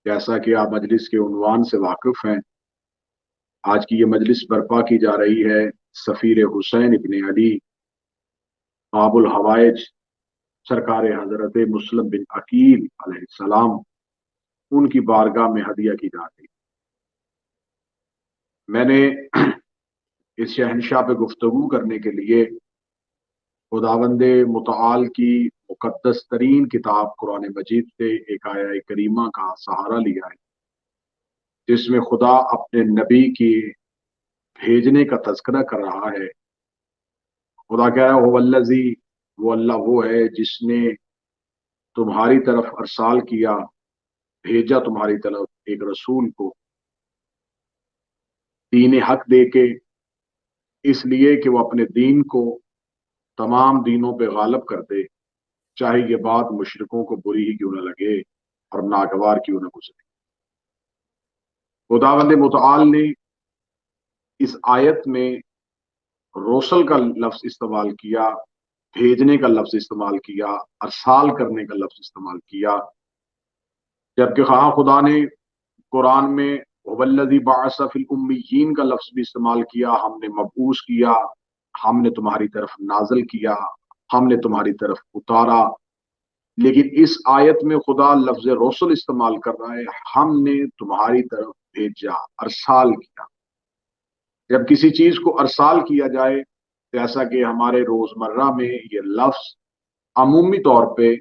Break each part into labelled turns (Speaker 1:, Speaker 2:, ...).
Speaker 1: जैसा कि आप मजलिस के उन्वान से वाकिफ हैं, आज की ये मजलिस बर्पा की जा रही है सफ़ीर हुसैन इब्न अली बाबुल हवाइज सरकार हजरत मुस्लिम बिन अकील अलैहिस्सलाम, उनकी बारगाह में हदिया की जा रही। मैंने इस शहनशाह पे गुफ्तगू करने के लिए खुदावंदे मुतआल की मुकद्दस तरीन किताब कुरान मजीद से एक आया करीमा का सहारा लिया है, जिसमें खुदा अपने नबी की भेजने का तज़किरा कर रहा है। खुदा कह रहा है वल्लज़ी, वो अल्लाह वो है जिसने तुम्हारी तरफ अरसाल किया, भेजा तुम्हारी तरफ एक रसूल को दीन हक दे के, इसलिए कि वो अपने दीन को तमाम दीनों पे गालिब कर दे, चाहे ये बात मुशरिकों को बुरी ही क्यों न लगे और नागवार क्यों न गुजरे। खुदावंद मुतआल ने इस आयत में रोसल का लफ्ज इस्तेमाल किया, भेजने का लफ्ज इस्तेमाल किया, अरसाल करने का लफ्ज इस्तेमाल किया, जबकि हाँ खुदा ने कुरान में वल्लज़ी बअस फिल उम्मियीन का लफ्ज भी इस्तेमाल किया। हमने मबूस किया, हमने तुम्हारी तरफ नाजल किया, हमने तुम्हारी तरफ उतारा। लेकिन इस आयत में खुदा लफ्ज रसूल इस्तेमाल कर रहा है, हमने तुम्हारी तरफ भेजा, अरसाल किया। जब किसी चीज को अरसाल किया जाए, जैसा कि हमारे रोजमर्रा में ये लफ्ज अमूमी तौर पे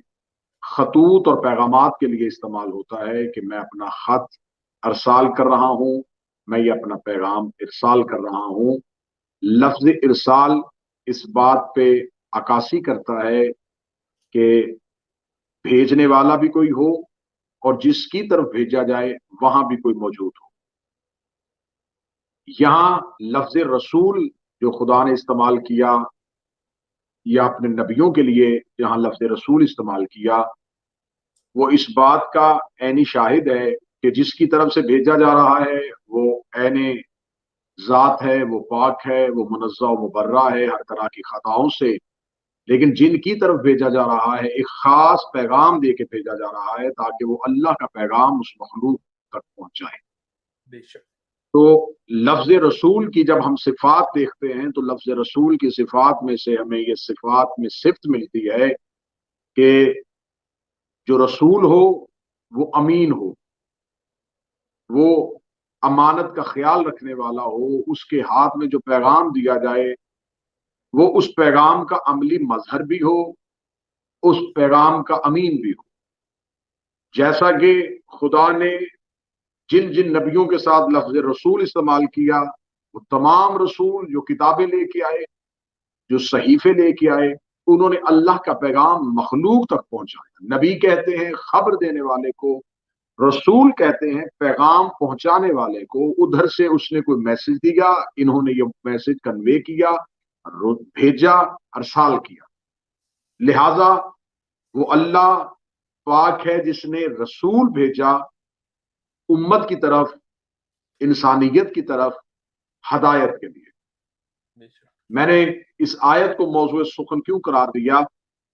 Speaker 1: खतूत और पैगामात के लिए इस्तेमाल होता है कि मैं अपना खत अरसाल कर रहा हूं, मैं ये अपना पैगाम इरसाल कर रहा हूं। लफ्ज इरसाल इस बात पे अक्कासी करता है कि भेजने वाला भी कोई हो और जिसकी तरफ भेजा जाए वहां भी कोई मौजूद हो। यहां लफ्ज रसूल जो खुदा ने इस्तेमाल किया या अपने नबियों के लिए जहां लफ्ज रसूल इस्तेमाल किया, वो इस बात का ऐनी शाहिद है कि जिसकी तरफ से भेजा जा रहा है वो ऐने जात है, वो पाक है, वो मुनज़्ज़ह व मुबर्रा है हर तरह की खताओं से। लेकिन जिनकी तरफ भेजा जा रहा है एक खास पैगाम दे के भेजा जा रहा है ताकि वो अल्लाह का पैगाम उस मखलूक तक पहुंचाए।
Speaker 2: बेशक।
Speaker 1: तो लफ्ज रसूल की जब हम सिफात देखते हैं तो लफ्ज रसूल की सिफात में से हमें ये सिफात में सिफ्त मिलती है कि जो रसूल हो वो अमीन हो, वो अमानत का ख्याल रखने वाला हो, उसके हाथ में जो पैगाम दिया जाए वो उस पैगाम का अमली मजहर भी हो, उस पैगाम का अमीन भी हो। जैसा कि खुदा ने जिन जिन नबियों के साथ लफ्ज रसूल इस्तेमाल किया, वो तमाम रसूल जो किताबें लेके आए, जो सहीफे लेके आए, उन्होंने अल्लाह का पैगाम मखलूक तक पहुंचाया। नबी कहते हैं खबर देने वाले को, रसूल कहते हैं पैगाम पहुंचाने वाले को। उधर से उसने कोई मैसेज दिया, इन्होंने ये मैसेज कन्वे किया, भेजा, अरसाल किया। लिहाजा वो अल्लाह पाक है जिसने रसूल भेजा उम्मत की तरफ, इंसानियत की तरफ हदायत के लिए। मैंने इस आयत को मौजूद सुखन क्यों करार दिया,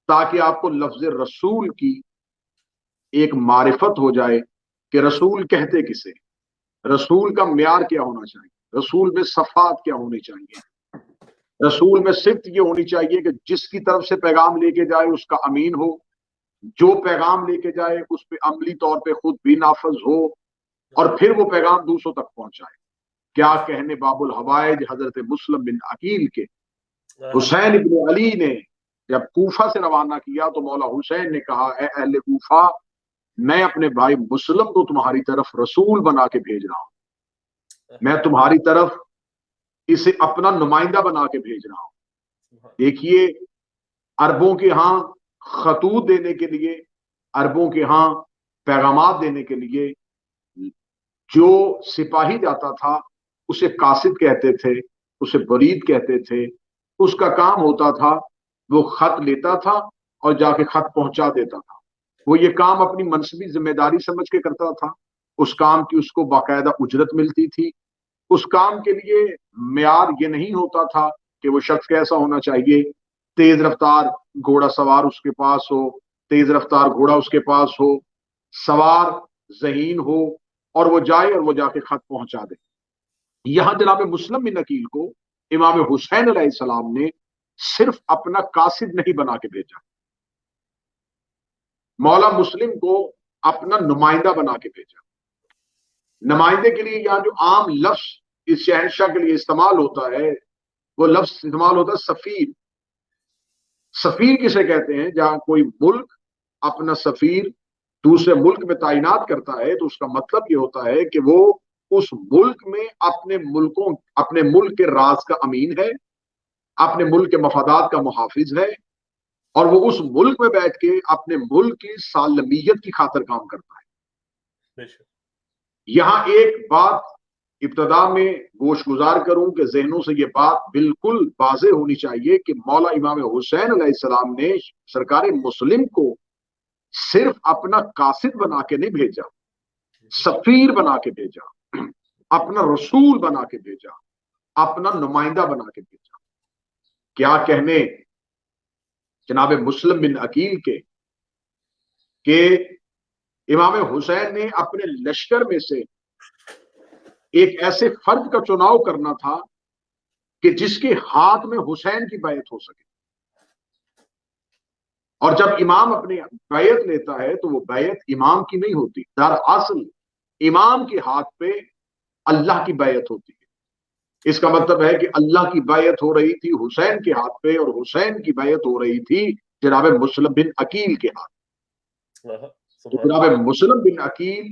Speaker 1: ताकि आपको लफ्ज रसूल की एक मारिफत हो जाए कि रसूल कहते किसे, रसूल का म्यार क्या होना चाहिए, रसूल में सफात क्या होनी चाहिए। रसूल में सिर्फ ये होनी चाहिए कि जिसकी तरफ से पैगाम लेके जाए उसका अमीन हो, जो पैगाम लेके जाए उस पर अमली तौर पे खुद भी नाफज हो और फिर वो पैगाम दूसरों तक पहुंचाए। क्या कहने बाबुल हवाइज हजरत मुस्लिम बिन अकील के हुसैन इब्न अली ने जब कूफा से रवाना किया तो मौला हुसैन ने कहा, ए अहले कूफा, मैं अपने भाई मुस्लिम को तुम्हारी तरफ रसूल बना के भेज रहा हूं, मैं तुम्हारी तरफ इसे अपना नुमाइंदा बना के भेज रहा हूं। देखिए, अरबों के यहां खतूत देने के लिए, अरबों के यहां पैगामात देने के लिए जो सिपाही जाता था उसे कासिद कहते थे, उसे बरीद कहते थे। उसका काम होता था वो खत लेता था और जाके खत पहुंचा देता था। वो ये काम अपनी मनसबी जिम्मेदारी समझ के करता था। उस काम की उसको बाकायदा उजरत मिलती थी। उस काम के लिए म्यार ये नहीं होता था कि वो शख्स कैसा होना चाहिए, तेज रफ्तार घोड़ा सवार उसके पास हो, तेज रफ्तार घोड़ा उसके पास हो, सवार ذہین ہو اور وہ جائے اور وہ جا کے خط پہنچا دے۔ یہاں جناب مسلم بن عقیل کو امام حسین علیہ السلام نے صرف اپنا قاصد نہیں بنا کے بھیجا، مولا مسلم کو اپنا نمائندہ بنا کے بھیجا۔ نمائندے کے لیے یہاں جو عام لفظ اس شہنشاہ کے لیے استعمال ہوتا ہے وہ لفظ استعمال ہوتا ہے سفیر۔ سفیر کسے کہتے ہیں؟ جہاں کوئی ملک اپنا سفیر دوسرے ملک میں تعینات کرتا ہے تو اس کا مطلب یہ ہوتا ہے کہ وہ اس ملک میں اپنے ملک کے راز کا امین ہے، اپنے ملک کے مفادات کا محافظ ہے، اور وہ اس ملک میں بیٹھ کے اپنے ملک کی سالمیت کی خاطر کام کرتا ہے۔ یہاں ایک بات ابتدا میں گوش گزار کروں کہ ذہنوں سے یہ بات بالکل واضح ہونی چاہیے کہ مولا امام حسین علیہ السلام نے سرکار مسلم کو صرف اپنا قاصد بنا کے نہیں بھیجا، سفیر بنا کے بھیجا، اپنا رسول بنا کے بھیجا، اپنا نمائندہ بنا کے بھیجا۔ کیا کہنے جناب مسلم بن عقیل کے کہ امام حسین نے اپنے لشکر میں سے ایک ایسے فرد کا چناؤ کرنا تھا کہ جس کے ہاتھ میں حسین کی بیعت ہو سکے، اور جب امام اپنی بیعت لیتا ہے تو وہ بیعت امام کی نہیں ہوتی، دراصل امام کے ہاتھ پہ اللہ کی بیعت ہوتی ہے۔ اس کا مطلب ہے کہ اللہ کی بیعت ہو رہی تھی حسین کے ہاتھ پہ، اور حسین کی بیعت ہو رہی تھی جناب مسلم بن عقیل کے ہاتھ۔ جناب مسلم بن عقیل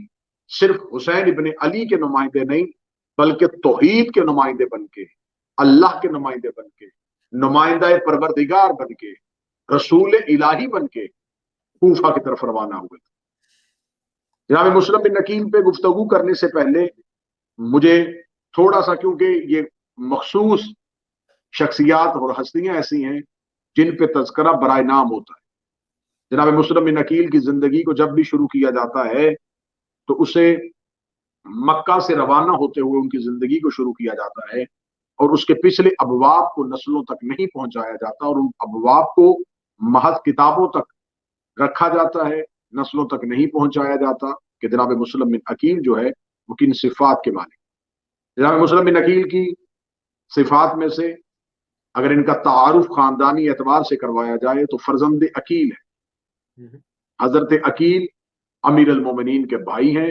Speaker 1: صرف حسین ابن علی کے نمائندے نہیں بلکہ توحید کے نمائندے بن کے، اللہ کے نمائندے بن کے، نمائندہ پروردگار بن کے، رسول الہی بن کے کوفہ کی طرف روانہ ہوئے۔ جناب مسلم بن عقیل پہ گفتگو کرنے سے پہلے مجھے تھوڑا سا، کیونکہ یہ مخصوص شخصیات اور ہستیاں ایسی ہیں جن پہ تذکرہ برائے نام ہوتا ہے۔ جناب مسلم بن عقیل کی زندگی کو جب بھی شروع کیا جاتا ہے تو اسے مکہ سے روانہ ہوتے ہوئے ان کی زندگی کو شروع کیا جاتا ہے، اور اس کے پچھلے ابواب کو نسلوں تک نہیں پہنچایا جاتا، اور ان ابواب کو محض کتابوں تک رکھا جاتا ہے، نسلوں تک نہیں پہنچایا جاتا کہ جناب مسلم بن عقیل جو ہے وہ کن صفات کے مالک۔ جناب مسلم بن عقیل کی صفات میں سے اگر ان کا تعارف خاندانی اعتبار سے کروایا جائے تو فرزند عقیل ہے۔ حضرت عقیل امیر المومنین کے بھائی ہیں۔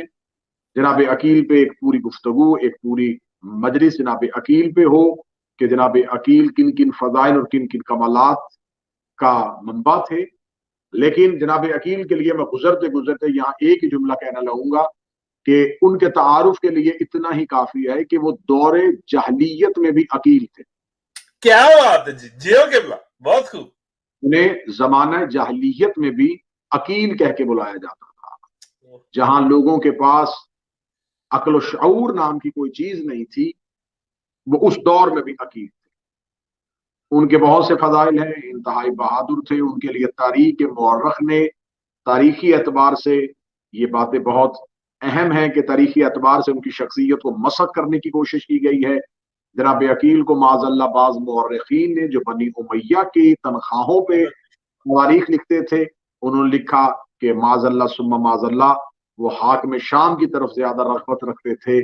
Speaker 1: جناب عقیل پہ ایک پوری گفتگو، ایک پوری مجلس جناب عقیل پہ ہو کہ جناب عقیل کن کن فضائل اور کن کن کمالات کا منبع تھے، لیکن جناب عقیل کے لیے میں گزرتے یہاں ایک ہی جملہ کہنا لگوں گا کہ ان کے تعارف کے لیے اتنا ہی کافی ہے کہ وہ دور جاہلیت میں بھی عقیل تھے۔
Speaker 2: کیا بات ہے جی، بہت خوب۔
Speaker 1: انہیں زمانہ جاہلیت میں بھی عقیل کہہ کے بلایا جاتا تھا، جہاں لوگوں کے پاس عقل و شعور نام کی کوئی چیز نہیں تھی، وہ اس دور میں بھی عقیل تھے۔ ان کے بہت سے فضائل ہیں، انتہائی بہادر تھے۔ ان کے لیے تاریخ مورخ نے تاریخی اعتبار سے یہ باتیں بہت اہم ہیں کہ تاریخی اعتبار سے ان کی شخصیت کو مسخ کرنے کی کوشش کی گئی ہے۔ جناب عقیل کو معاذ اللہ بعض مورخین نے جو بنی امیہ کی تنخواہوں پہ تواریخ لکھتے تھے، انہوں نے لکھا کہ معاذ اللہ ثم معاذ اللہ وہ حاکم شام کی طرف زیادہ رغبت رکھتے تھے۔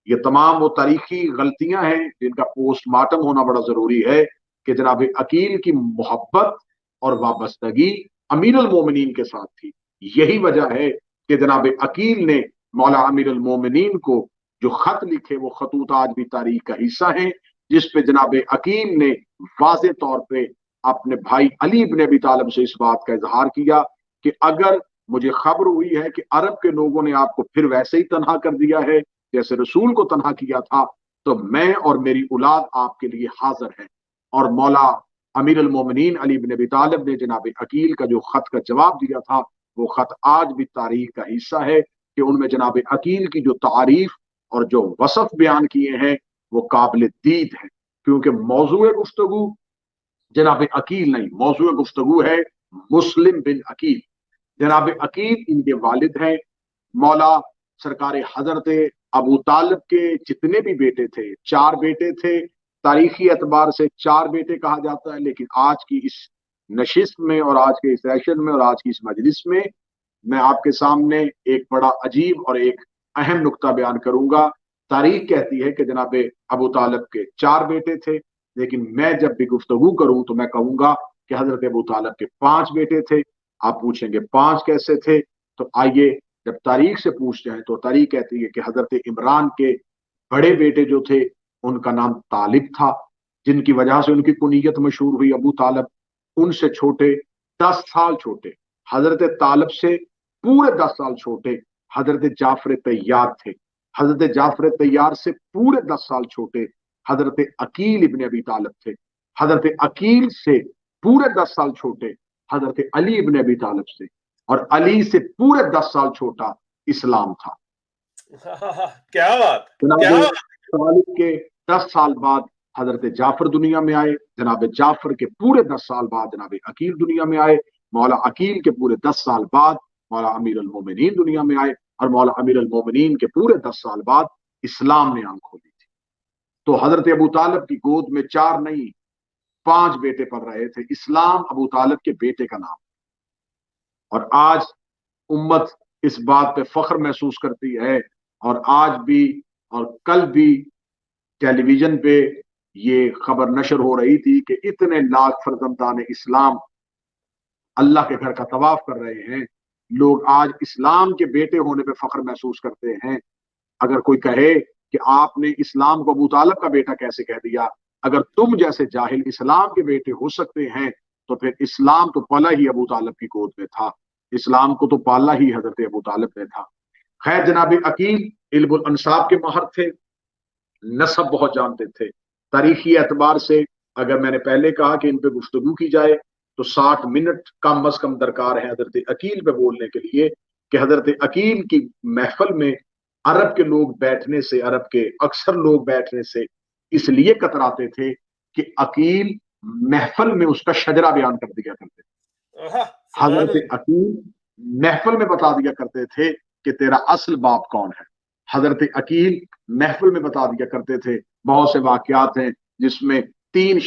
Speaker 1: یہ تمام وہ تاریخی غلطیاں ہیں جن کا پوسٹ مارٹم ہونا بڑا ضروری ہے کہ جناب عقیل کی محبت اور وابستگی امیر المومنین کے ساتھ تھی۔ یہی وجہ ہے کہ جناب عقیل نے مولا امیر المومنین کو جو خط لکھے، وہ خطوط آج بھی تاریخ کا حصہ ہیں، جس پہ جناب عقیل نے واضح طور پہ اپنے بھائی علی بن ابی طالب سے اس بات کا اظہار کیا کہ اگر مجھے خبر ہوئی ہے کہ عرب کے لوگوں نے آپ کو پھر ویسے ہی تنہا کر دیا ہے جیسے رسول کو تنہا کیا تھا، تو میں اور میری اولاد آپ کے لیے حاضر ہیں۔ اور مولا امیر المومنین علی بن ابی طالب نے جناب عقیل کا جو خط کا جواب دیا تھا، وہ خط آج بھی تاریخ کا حصہ ہے کہ ان میں جناب عقیل کی جو تعریف اور جو وصف بیان کیے ہیں وہ قابل دید ہیں، کیونکہ موضوع گفتگو جناب عقیل نہیں، موضوع گفتگو ہے مسلم بن عقیل۔ جناب عقیل ان کے والد ہیں۔ مولا سرکار حضرت ابو طالب کے جتنے بھی بیٹے تھے، 4 بیٹے تھے، تاریخی اعتبار سے 4 بیٹے کہا جاتا ہے، لیکن آج کی اس نشست میں اور آج کے اس سیشن میں اور آج کی اس مجلس میں میں آپ کے سامنے ایک بڑا عجیب اور ایک اہم نقطہ بیان کروں گا۔ تاریخ کہتی ہے کہ جناب ابو طالب کے 4 بیٹے تھے، لیکن میں جب بھی گفتگو کروں تو میں کہوں گا کہ حضرت ابو طالب کے 5 بیٹے تھے۔ آپ پوچھیں گے 5 کیسے تھے؟ تو آئیے جب تاریخ سے پوچھتے ہیں تو تاریخ کہتی ہے کہ حضرت عمران کے بڑے بیٹے جو تھے ان کا نام طالب تھا، جن کی وجہ سے ان کی کنیت مشہور ہوئی ابو طالب۔ ان سے چھوٹے 10 سال چھوٹے حضرت طالب سے پورے 10 سال چھوٹے حضرت جعفر طیار تھے۔ حضرت جعفر طیار سے پورے 10 سال چھوٹے حضرت عقیل ابن ابی طالب تھے۔ حضرت عقیل سے پورے 10 سال چھوٹے حضرت علی ابن ابی طالب سے، اور علی سے پورے 10 سال چھوٹا اسلام تھا۔
Speaker 2: کیا بات،
Speaker 1: جناب
Speaker 2: کیا بات۔
Speaker 1: طالب کے 10 سال بعد حضرت جعفر دنیا میں آئے، جناب جعفر کے پورے 10 سال بعد جناب عقیل دنیا میں آئے، مولا عقیل کے پورے 10 سال بعد مولا امیر المومنین دنیا میں آئے، اور مولا امیر المومنین کے پورے 10 سال بعد اسلام نے آنکھ کھولی تھی۔ تو حضرت ابو طالب کی گود میں 4 نہیں 5 بیٹے پڑ رہے تھے۔ اسلام ابو طالب کے بیٹے کا نام، اور آج امت اس بات پہ فخر محسوس کرتی ہے، اور آج بھی اور کل بھی ٹیلی ویژن پہ یہ خبر نشر ہو رہی تھی کہ اتنے لاکھ فرزندان اسلام اللہ کے گھر کا طواف کر رہے ہیں۔ لوگ آج اسلام کے بیٹے ہونے پہ فخر محسوس کرتے ہیں۔ اگر کوئی کہے کہ آپ نے اسلام کو ابو طالب کا بیٹا کیسے کہہ دیا، اگر تم جیسے جاہل اسلام کے بیٹے ہو سکتے ہیں تو پھر اسلام تو پلا ہی ابو طالب کی گود میں تھا، اسلام کو تو پالا ہی حضرت ابو طالب نے تھا۔ خیر، جناب عقیل علم الانساب کے ماہر تھے، نسب بہت جانتے تھے۔ تاریخی اعتبار سے اگر میں نے پہلے کہا کہ ان پہ گفتگو کی جائے تو 60 منٹ کم از کم درکار ہے حضرت عقیل پہ بولنے کے لیے، کہ حضرت عقیل کی محفل میں عرب کے لوگ بیٹھنے سے، عرب کے اکثر لوگ بیٹھنے سے اس لیے کتراتے تھے کہ عقیل محفل میں اس کا شجرہ بیان کر دیا کرتے تھے۔ حضرت عقیل محفل میں بتا دیا کرتے تھے کہ تیرا اصل باپ کون ہے۔ حضرت عقیل محفل میں بتا دیا کرتے تھے۔ بہت سے واقعات ہیں جس میں 3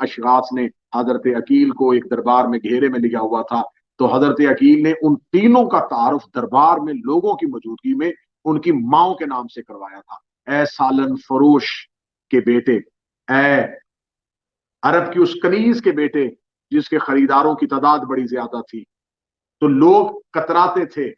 Speaker 1: اشخاص نے حضرت عقیل کو ایک دربار میں گھیرے میں لیا ہوا تھا، تو حضرت عقیل نے ان تینوں کا تعارف دربار میں لوگوں کی موجودگی میں ان کی ماؤں کے نام سے کروایا تھا۔ اے سالن فروش کے بیٹے، اے عرب کی اس کنیز کے بیٹے جس کے خریداروں کی تعداد بڑی زیادہ تھی، تو لوگ کتراتے تھے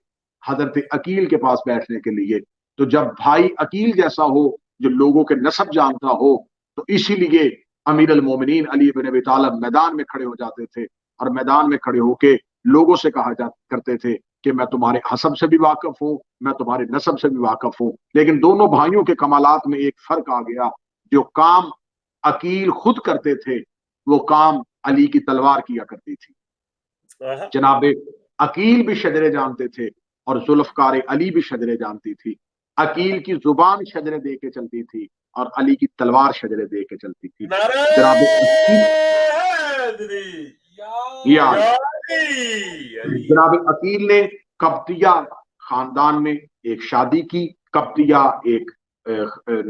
Speaker 1: حضرت عقیل کے پاس بیٹھنے کے لیے۔ تو جب بھائی عقیل جیسا ہو جو لوگوں کے نسب جانتا ہو، تو اسی لیے امیر المومنین علی بن ابی طالب میدان میں کھڑے ہو جاتے تھے، اور میدان میں کھڑے ہو کے لوگوں سے کہا کرتے تھے کہ میں تمہارے حسب سے بھی واقف ہوں، میں تمہارے نسب سے بھی واقف ہوں۔ لیکن دونوں بھائیوں کے کمالات میں ایک فرق آ گیا، جو کام عقیل خود کرتے تھے وہ کام علی کی تلوار کیا کرتی تھی۔ جناب عقیل بھی شجرے جانتے تھے اور ذوالفقار علی بھی شجرے جانتی تھی۔ عقیل کی زبان شجرے دے کے چلتی تھی اور علی کی تلوار شجرے دے کے چلتی تھی۔ جناب عقیل نے قبطیہ خاندان میں ایک شادی کی۔ قبطیہ ایک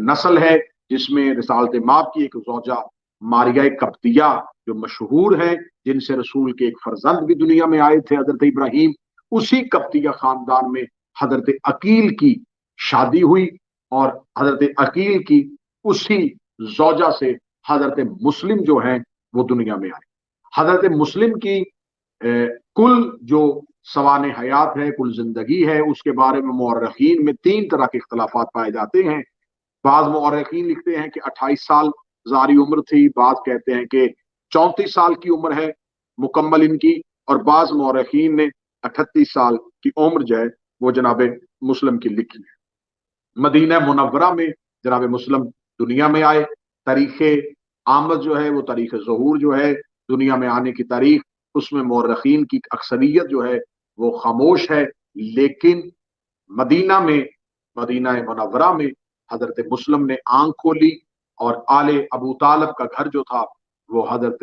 Speaker 1: نسل ہے جس میں رسالت مآب کی ایک زوجہ ماریہ قبطیہ جو مشہور ہے، جن سے رسول کے ایک فرزند بھی دنیا میں آئے تھے حضرت ابراہیم، اسی قبطیہ خاندان میں حضرت عقیل کی شادی ہوئی، اور حضرت عقیل کی اسی زوجہ سے حضرت مسلم جو ہیں وہ دنیا میں آئے۔ حضرت مسلم کی کل جو سوانح حیات ہے، کل زندگی ہے، اس کے بارے میں مورخین میں 3 طرح کے اختلافات پائے جاتے ہیں۔ بعض مورخین لکھتے ہیں کہ 28 سال زاری عمر تھی، بعض کہتے ہیں کہ 34 سال کی عمر ہے مکمل ان کی، اور بعض مورخین نے 38 سال کی عمر جو ہے وہ جناب مسلم کی لکھی ہے۔ مدینہ منورہ میں جناب مسلم دنیا میں آئے۔ تاریخ آمد جو ہے وہ تاریخ ظہور جو ہے، دنیا میں آنے کی تاریخ، اس میں مورخین کی اکثریت جو ہے وہ خاموش ہے، لیکن مدینہ منورہ میں حضرت مسلم نے آنکھ کھولی، اور آل ابو طالب کا گھر جو تھا وہ حضرت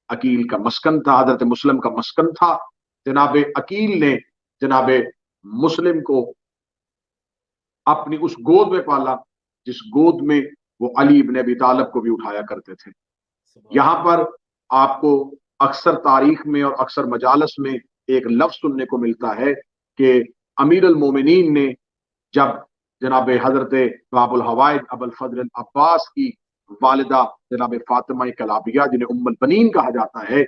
Speaker 1: عقیل کا مسکن تھا، حضرت مسلم کا مسکن تھا۔ جناب عقیل نے جناب مسلم کو اپنی اس گود میں پالا جس گود میں وہ علی ابن ابی طالب کو بھی اٹھایا کرتے تھے۔ یہاں پر آپ کو اکثر تاریخ میں اور اکثر مجالس میں ایک لفظ سننے کو ملتا ہے کہ امیر المومنین نے جب جناب حضرت باب الحوائج ابو الفضل عباس کی والدہ جناب فاطمہ کلابیہ جنہیں ام البنین کہا جاتا ہے،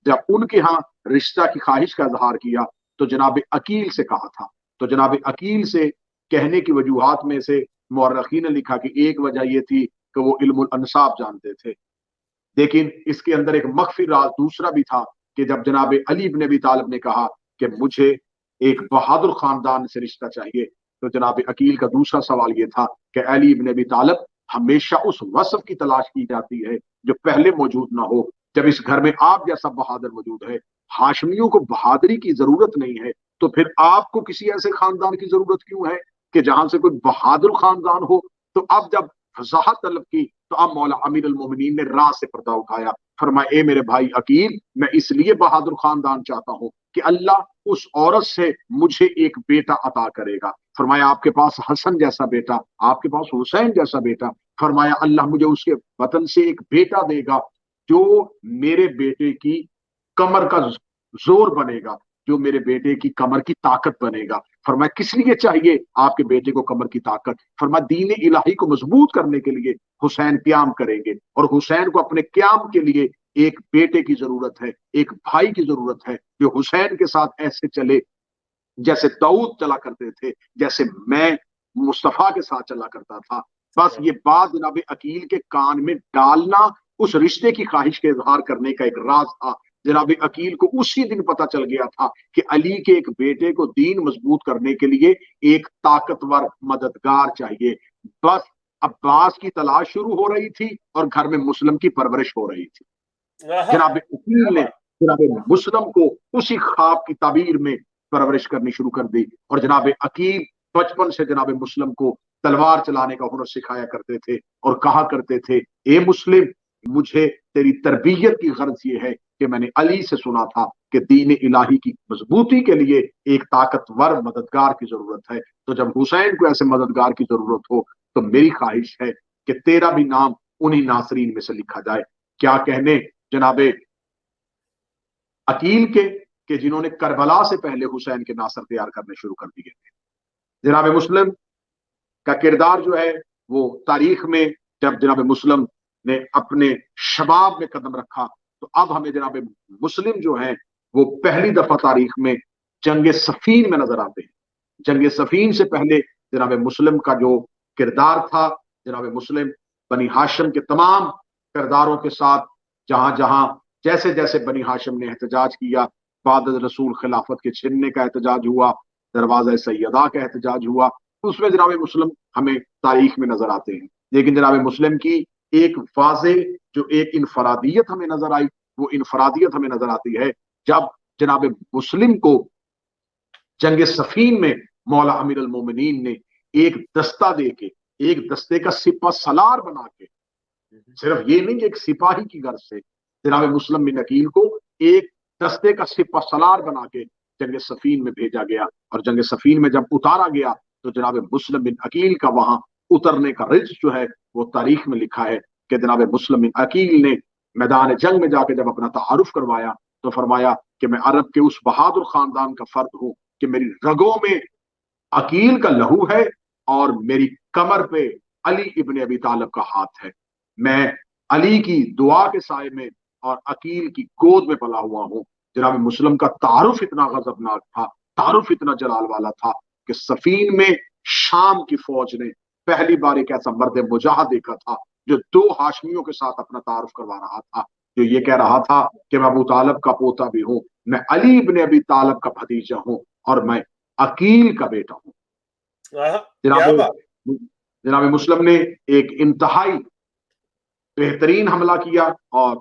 Speaker 1: جب ان کے ہاں رشتہ کی خواہش کا اظہار کیا تو جناب عقیل سے کہا تھا. تو جناب عقیل سے کہنے کی وجوہات میں سے مورخین نے لکھا کہ ایک وجہ یہ تھی کہ وہ علم الانصاب جانتے تھے، لیکن اس کے اندر ایک مخفی راز دوسرا بھی تھا کہ جب جناب علی بن ابی طالب نے کہا کہ مجھے ایک بہادر خاندان سے رشتہ چاہیے، تو جناب عقیل کا دوسرا سوال یہ تھا کہ علی بن ابی طالب ہمیشہ اس وصف کی تلاش کی جاتی ہے جو پہلے موجود نہ ہو. جب اس گھر میں آپ جیسا بہادر موجود ہے، ہاشمیوں کو بہادری کی ضرورت نہیں ہے، تو پھر آپ کو کسی ایسے خاندان کی ضرورت کیوں ہے کہ جہاں سے کوئی بہادر خاندان ہو؟ تو اب جب وضاحت طلب کی تو اب مولا امیر المومنین نے راز سے پردہ اٹھایا، فرمایا اے میرے بھائی عقیل، میں اس لیے بہادر خاندان چاہتا ہوں کہ اللہ اس عورت سے مجھے ایک بیٹا عطا کرے گا. فرمایا آپ کے پاس حسن جیسا بیٹا، آپ کے پاس حسین جیسا بیٹا، فرمایا اللہ مجھے اس کے وطن سے ایک بیٹا دے گا جو میرے بیٹے کی کمر کا زور بنے گا، جو میرے بیٹے کی کمر کی طاقت بنے گا. فرمایا کس لیے چاہیے آپ کے بیٹے کو کمر کی طاقت؟ فرمایا دین الہی کو مضبوط کرنے کے لیے حسین قیام کریں گے، اور حسین کو اپنے قیام کے لیے ایک بیٹے کی ضرورت ہے، ایک بھائی کی ضرورت ہے جو حسین کے ساتھ ایسے چلے جیسے داؤد چلا کرتے تھے، جیسے میں مصطفیٰ کے ساتھ چلا کرتا تھا. بس یہ بات جناب عقیل کے کان میں ڈالنا اس رشتے کی خواہش کے اظہار کرنے کا ایک راز تھا. جناب عقیل کو اسی دن پتا چل گیا تھا کہ علی کے ایک بیٹے کو دین مضبوط کرنے کے لیے ایک طاقتور مددگار چاہیے. بس عباس کی تلاش شروع ہو رہی تھی اور گھر میں مسلم کی پرورش ہو رہی تھی. جناب عقیل نے جناب مسلم کو اسی خواب کی تعبیر میں پرورش کرنی شروع کر دی، اور جناب عقیل بچپن سے جناب مسلم کو تلوار چلانے کا ہنر سکھایا کرتے تھے اور کہا کرتے تھے اے مسلم، مجھے تیری تربیت کی غرض یہ ہے کہ میں نے علی سے سنا تھا کہ دین الہی کی مضبوطی کے لیے ایک طاقتور مددگار کی ضرورت ہے، تو جب حسین کو ایسے مددگار کی ضرورت ہو تو میری خواہش ہے کہ تیرا بھی نام انہی ناصرین میں سے لکھا جائے. کیا کہنے جناب عقیل کے کہ جنہوں نے کربلا سے پہلے حسین کے ناصر تیار کرنے شروع کر دیے تھے. جناب مسلم کا کردار جو ہے وہ تاریخ میں جب جناب مسلم نے اپنے شباب میں قدم رکھا تو اب ہمیں جناب مسلم جو ہیں وہ پہلی دفعہ تاریخ میں جنگ صفین میں نظر آتے ہیں. جنگ صفین سے پہلے جناب مسلم کا جو کردار تھا، جناب مسلم بنی ہاشم کے تمام کرداروں کے ساتھ جہاں جہاں جیسے جیسے بنی ہاشم نے احتجاج کیا، بعد رسول خلافت کے چھننے کا احتجاج ہوا، دروازہ سیدہ کا احتجاج ہوا، اس میں جناب مسلم ہمیں تاریخ میں نظر آتے ہیں. لیکن جناب مسلم کی ایک واضح جو ایک انفرادیت ہمیں نظر آئی، وہ انفرادیت ہمیں نظر آتی ہے جب جناب مسلم کو جنگ صفین میں مولا امیر المومنین نے ایک دستہ دے کے، ایک دستے کا سپہ سالار بنا کے، صرف یہ نہیں کہ ایک سپاہی کی غرض سے جناب مسلم بن عقیل کو ایک دستے کا سپہ سالار بنا کے جنگ صفین میں بھیجا گیا. اور جنگ صفین میں جب اتارا گیا تو جناب مسلم بن عقیل کا وہاں اترنے کا رجز جو ہے وہ تاریخ میں لکھا ہے کہ جناب مسلم بن عقیل نے میدان جنگ میں جا کے جب اپنا تعارف کروایا تو فرمایا کہ میں عرب کے اس بہادر خاندان کا فرد ہوں کہ میری رگوں میں عقیل کا لہو ہے اور میری کمر پہ علی ابن ابی طالب کا ہاتھ ہے. میں علی کی دعا کے سائے میں اور عقیل کی گود میں پلا ہوا ہوں. جناب مسلم کا تعارف اتنا غضبناک تھا، تعارف اتنا جلال والا تھا کہ صفین میں شام کی فوج نے پہلی بار ایک ایسا مرد مجاہد دیکھا تھا جو دو ہاشمیوں کے ساتھ اپنا تعارف کروا رہا تھا، جو یہ کہہ رہا تھا کہ میں ابو طالب کا پوتا بھی ہوں، میں علی ابن ابی طالب کا بھتیجا ہوں اور میں عقیل کا بیٹا ہوں. جناب مسلم نے ایک انتہائی بہترین حملہ کیا اور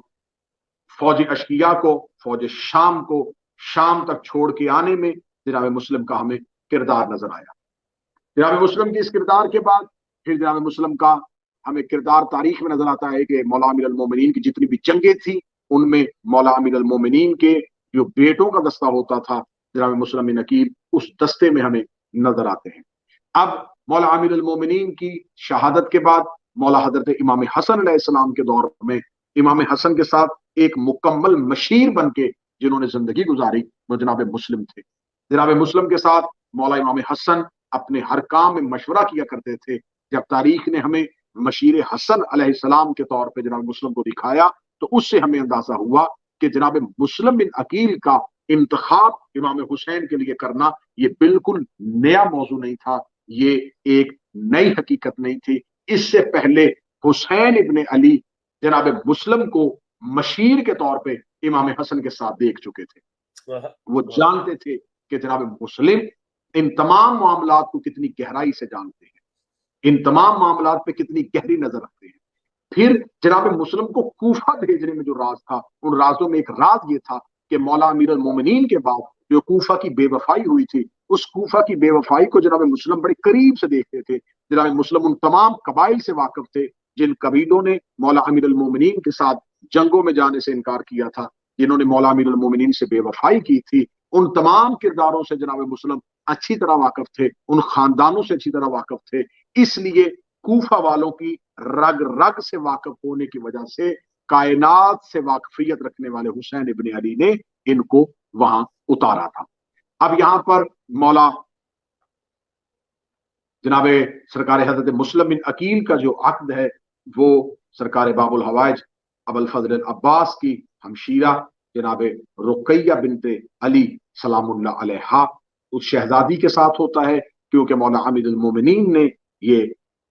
Speaker 1: فوج اشقیہ کو، فوج شام کو شام تک چھوڑ کے آنے میں جناب مسلم کا ہمیں کردار نظر آیا. جناب مسلم کے اس کردار کے بعد پھر جناب مسلم کا ہمیں کردار تاریخ میں نظر آتا ہے کہ مولا امیر المومنین کی جتنی بھی جنگیں تھیں ان میں مولا امیر المومنین کے جو بیٹوں کا دستہ ہوتا تھا جناب مسلم بن عقیل اس دستے میں ہمیں نظر آتے ہیں. اب مولا امیر المومنین کی شہادت کے بعد مولا حضرت امام حسن علیہ السلام کے دور میں امام حسن کے ساتھ ایک مکمل مشیر بن کے جنہوں نے زندگی گزاری وہ جناب مسلم تھے. جناب مسلم کے ساتھ मौला इमाम हसन अपने हर काम में मशवरा किया करते थे। जब तारीख ने हमें मशीर हसन अलैहिस्सलाम के तौर पे जनाब मुस्लिम को दिखाया तो उससे हमें अंदाजा हुआ कि जनाब मुस्लिम बिन अकील का इंतखाब इमाम हुसैन के लिए करना ये बिल्कुल नया मौजू नहीं था, ये एक नई हकीकत नहीं थी। इससे पहले हुसैन इब्न अली जनाब मुस्लिम को मशीर के तौर पे इमाम हसन के साथ देख चुके थे। वो जानते थे कि जनाब मुस्लिम इन तमाम मामलात को कितनी गहराई से जानते हैं, इन तमाम मामलात पे कितनी गहरी नजर रखते हैं। फिर जनाब मुस्लिम को कूफा भेजने में जो राज था, उन राजों में एक राज ये था कि मौला अमीर अल मोमिनीन के बाद जो कूफा की बेवफाई हुई थी, उस कूफा की बेवफाई को जनाब मुस्लिम बड़े करीब से देखते थे। जनाब मुस्लिम उन तमाम कबाइल से वाकिफ थे जिन कबीलों ने मौला अमीर अल मोमिनीन के साथ जंगों में जाने से इनकार किया था, जिन्होंने मौला अमीर अल मोमिनीन से बेवफाई की थी। उन तमाम किरदारों से जनाब मुस्लिम अच्छी तरह वाकिफ थे, उन खानदानों से अच्छी तरह वाकिफ थे। इसलिए कूफा वालों की रग रग से वाकिफ होने की वजह से कायनात से वाकफियत रखने वाले हुसैन इब्न अली ने इनको वहां उतारा था। अब यहां पर मौला जनाब सरकार हजरत मुस्लिम बिन अकील का जो अक्द है वो सरकार बाबुल हवाइज अबुल फजल अब्बास की हमशीरा जनाब रुकैया बिनते अली सलामुल्लाह अलैहा उस शहजादी के साथ होता है, क्योंकि मौला अमीरुल मोमिनीन ने ये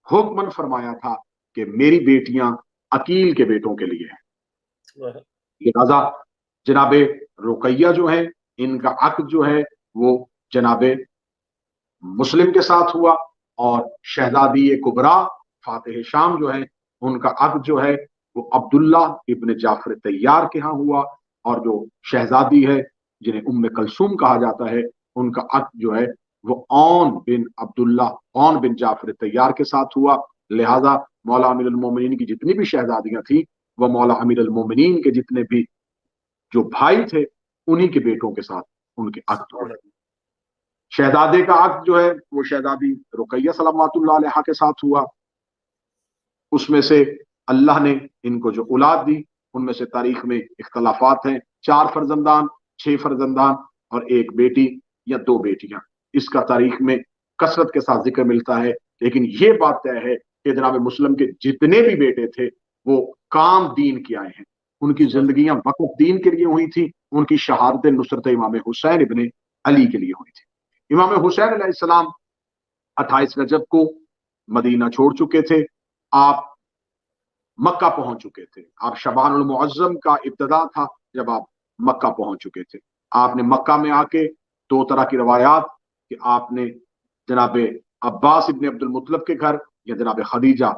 Speaker 1: हुक्मन फरमाया था कि मेरी बेटियां अकील के बेटों के लिए हैं। लिहाजा जनाब रुकैया जो है इनका अक्द जो है वो जनाब मुस्लिम के साथ हुआ, और शहजादी कुबरा फातिह शाम जो है उनका अक्द जो है वो अब्दुल्ला इब्न जाफर तैयार के यहाँ हुआ, और जो शहजादी है जिन्हें उम्मे कलसूम कहा जाता है उनका अक्द जो है वो औन बिन अब्दुल्ला औन बिन जाफर तैयार के साथ हुआ। लिहाजा मौला अमीर अल मोमिनीन की जितनी भी शहजादियां थी वह मौला अमीर अल मोमिनीन के जितने भी जो भाई थे उन्हीं के बेटों के साथ उनके अक्द हुए। शहजादे का अक्द जो है वो शहजादी रुकैया सलावतुल्लाह अलैहा के साथ हुआ। उसमें से अल्लाह ने इनको जो औलाद दी उनमें से तारीख में इख्तलाफात हैं, 4 फर्जंदान, 6 फर्जंदान और 1 बेटी या 2 बेटियां, इसका तारीख में कसरत के साथ जिक्र मिलता है। लेकिन ये बात तय है कि जनाब मुस्लिम के जितने भी बेटे थे वो काम दीन के आए हैं, उनकी जिंदगियां वक़्फ़ दीन के लिए हुई थी, उनकी शहादत नुसरत इमाम हुसैन इब्न अली के लिए हुई थी। इमाम हुसैन अलैहिस्सलाम 28 रजब को मदीना छोड़ चुके थे, आप मक्का पहुंच चुके थे। आप शबानुल मुअज्जम का इब्तिदा था जब आप मक्का पहुंच चुके थे। आपने मक्का में आके 2 तरह की रवायात कि आपने जनाब अब्बास इब्न अब्दुल मुत्तलिब के घर या जनाब खदीजा